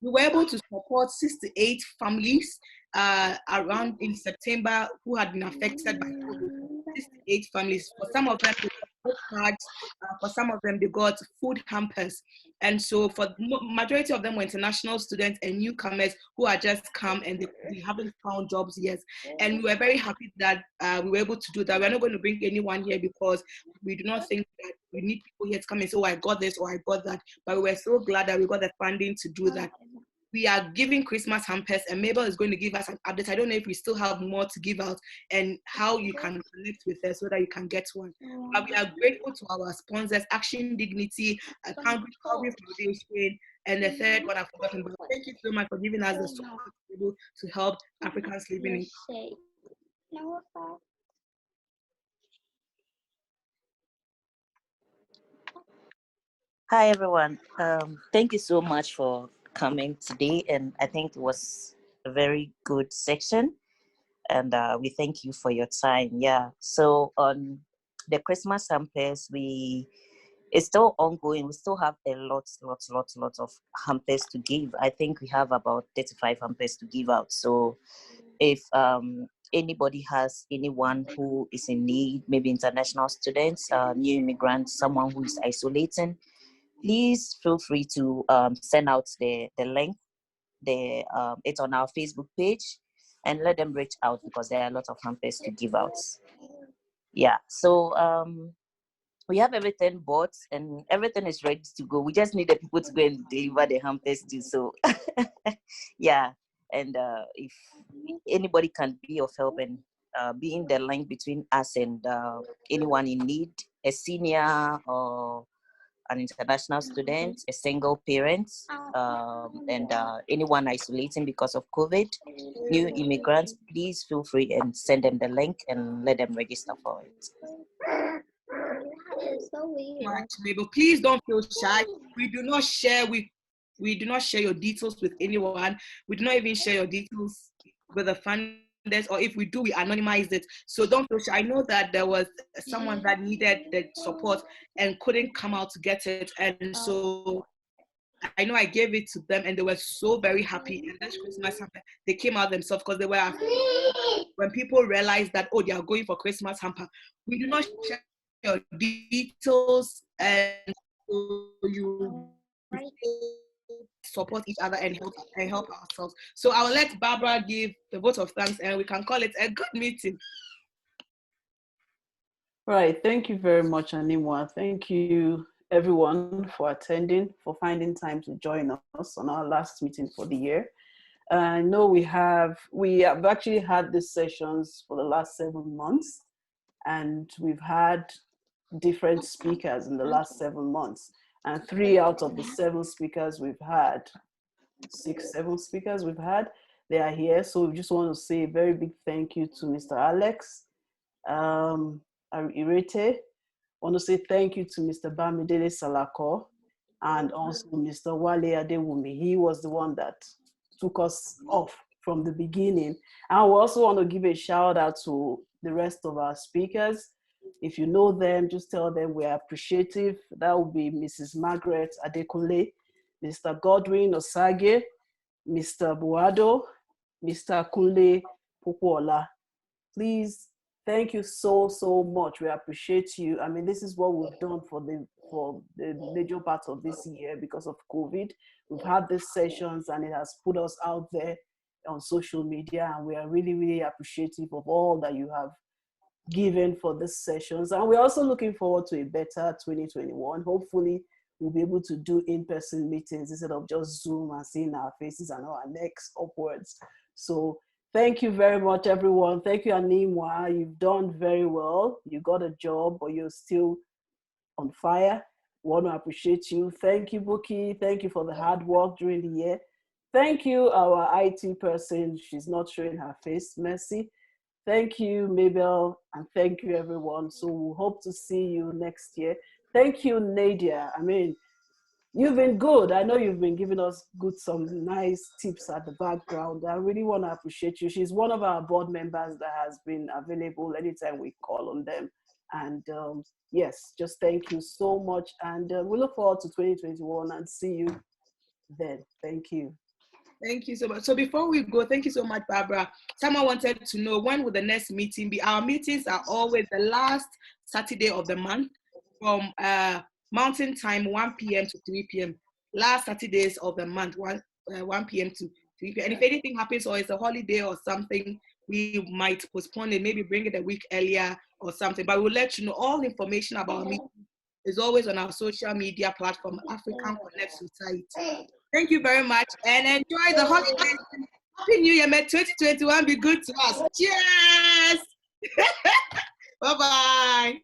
we were able to support 68 families around in September who had been affected by COVID. 68 families. For some of them, cards. For some of them, they got food hampers. And so for majority of them were international students and newcomers who are just come and they haven't found jobs yet. And we were very happy that we were able to do that. We're not going to bring anyone here because we do not think that we need people here to come and say, oh, I got this or I got that. But we were so glad that we got the funding to do that. We are giving Christmas hampers, and Mabel is going to give us an update. I don't know if we still have more to give out and how you can connect with us so that you can get one. But we are grateful to our sponsors, Action Dignity, Calvary Foundation, and the third one I've forgotten. But thank you so much for giving us the support to be able to help Africans living in. Hi, everyone. Thank you so much for coming today. And I think it was a very good section. And we thank you for your time. Yeah. So on the Christmas hampers, it's still ongoing. We still have a lot of hampers to give. I think we have about 35 hampers to give out. So if anybody has anyone who is in need, maybe international students, new immigrants, someone who is isolating, please feel free to send out the link. It's on our Facebook page, and let them reach out because there are a lot of hampers to give out. Yeah, so we have everything bought and everything is ready to go. We just need the people to go and deliver the hampers too. So yeah, and if anybody can be of help and being the link between us and anyone in need, a senior or an international student, a single parent, and anyone isolating because of COVID, new immigrants, please feel free and send them the link and let them register for it. Please don't feel shy. We do not share we do not share your details with anyone. We do not even share your details with the funders, or if we do, we anonymize it. So don't feel shy. I know that there was someone that needed the support and couldn't come out to get it, and so I know I gave it to them and they were so very happy. And this Christmas, they came out themselves because they were afraid. When people realized that, oh, they are going for Christmas hamper, we do not share your details, and so you support each other and help ourselves. So I'll let Barbara give the vote of thanks and we can call it a good meeting. Right. Thank you very much, Animwa. Thank you, everyone, for attending, for finding time to join us on our last meeting for the year. I know we have actually had these sessions for the last 7 months, and we've had different speakers in the last 7 months. And 3 out of the 7 speakers we've had, 7 speakers we've had, they are here. So we just want to say a very big thank you to Mr. Alex Irete. Want to say thank you to Mr. Bamidele Salako and also Mr. Wale Adewumi. He was the one that took us off from the beginning. And we also want to give a shout out to the rest of our speakers. If you know them, just tell them we're appreciative. That would be Mrs. Margaret Adekunle, Mr. Godwin Osage, Mr. Buado, Mr. Kunle Pokuola. Please, thank you so much. We appreciate you. I mean, this is what we've done for the major part of this year because of COVID. We've had these sessions and it has put us out there on social media, and we are really appreciative of all that you have given for these sessions. And we're also looking forward to a better 2021. Hopefully, we'll be able to do in-person meetings instead of just Zoom and seeing our faces and our necks upwards. So thank you very much, everyone. Thank you, Animwa. You've done very well. You got a job, but you're still on fire. We want to appreciate you. Thank you, Buki. Thank you for the hard work during the year. Thank you, our IT person. She's not showing her face, Mercy. Thank you, Mabel, and thank you, everyone. So we hope to see you next year. Thank you, Nadia. I mean, you've been good. I know you've been giving us some nice tips at the background. I really want to appreciate you. She's one of our board members that has been available anytime we call on them. And yes, just thank you so much. And we look forward to 2021 and see you then. Thank you. Thank you so much. So before we go, thank you so much, Barbara. Someone wanted to know when will the next meeting be? Our meetings are always the last Saturday of the month. from Mountain Time, 1 p.m. to 3 p.m. Last Saturdays of the month, 1 p.m. to 3 p.m. And if anything happens or it's a holiday or something, we might postpone it, maybe bring it a week earlier or something. But we'll let you know. All information about me is always on our social media platform, African Connect Society. Thank you very much and enjoy the holidays. Happy New Year, man. 2021 be good to us. Cheers! Bye-bye.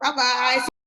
Bye-bye.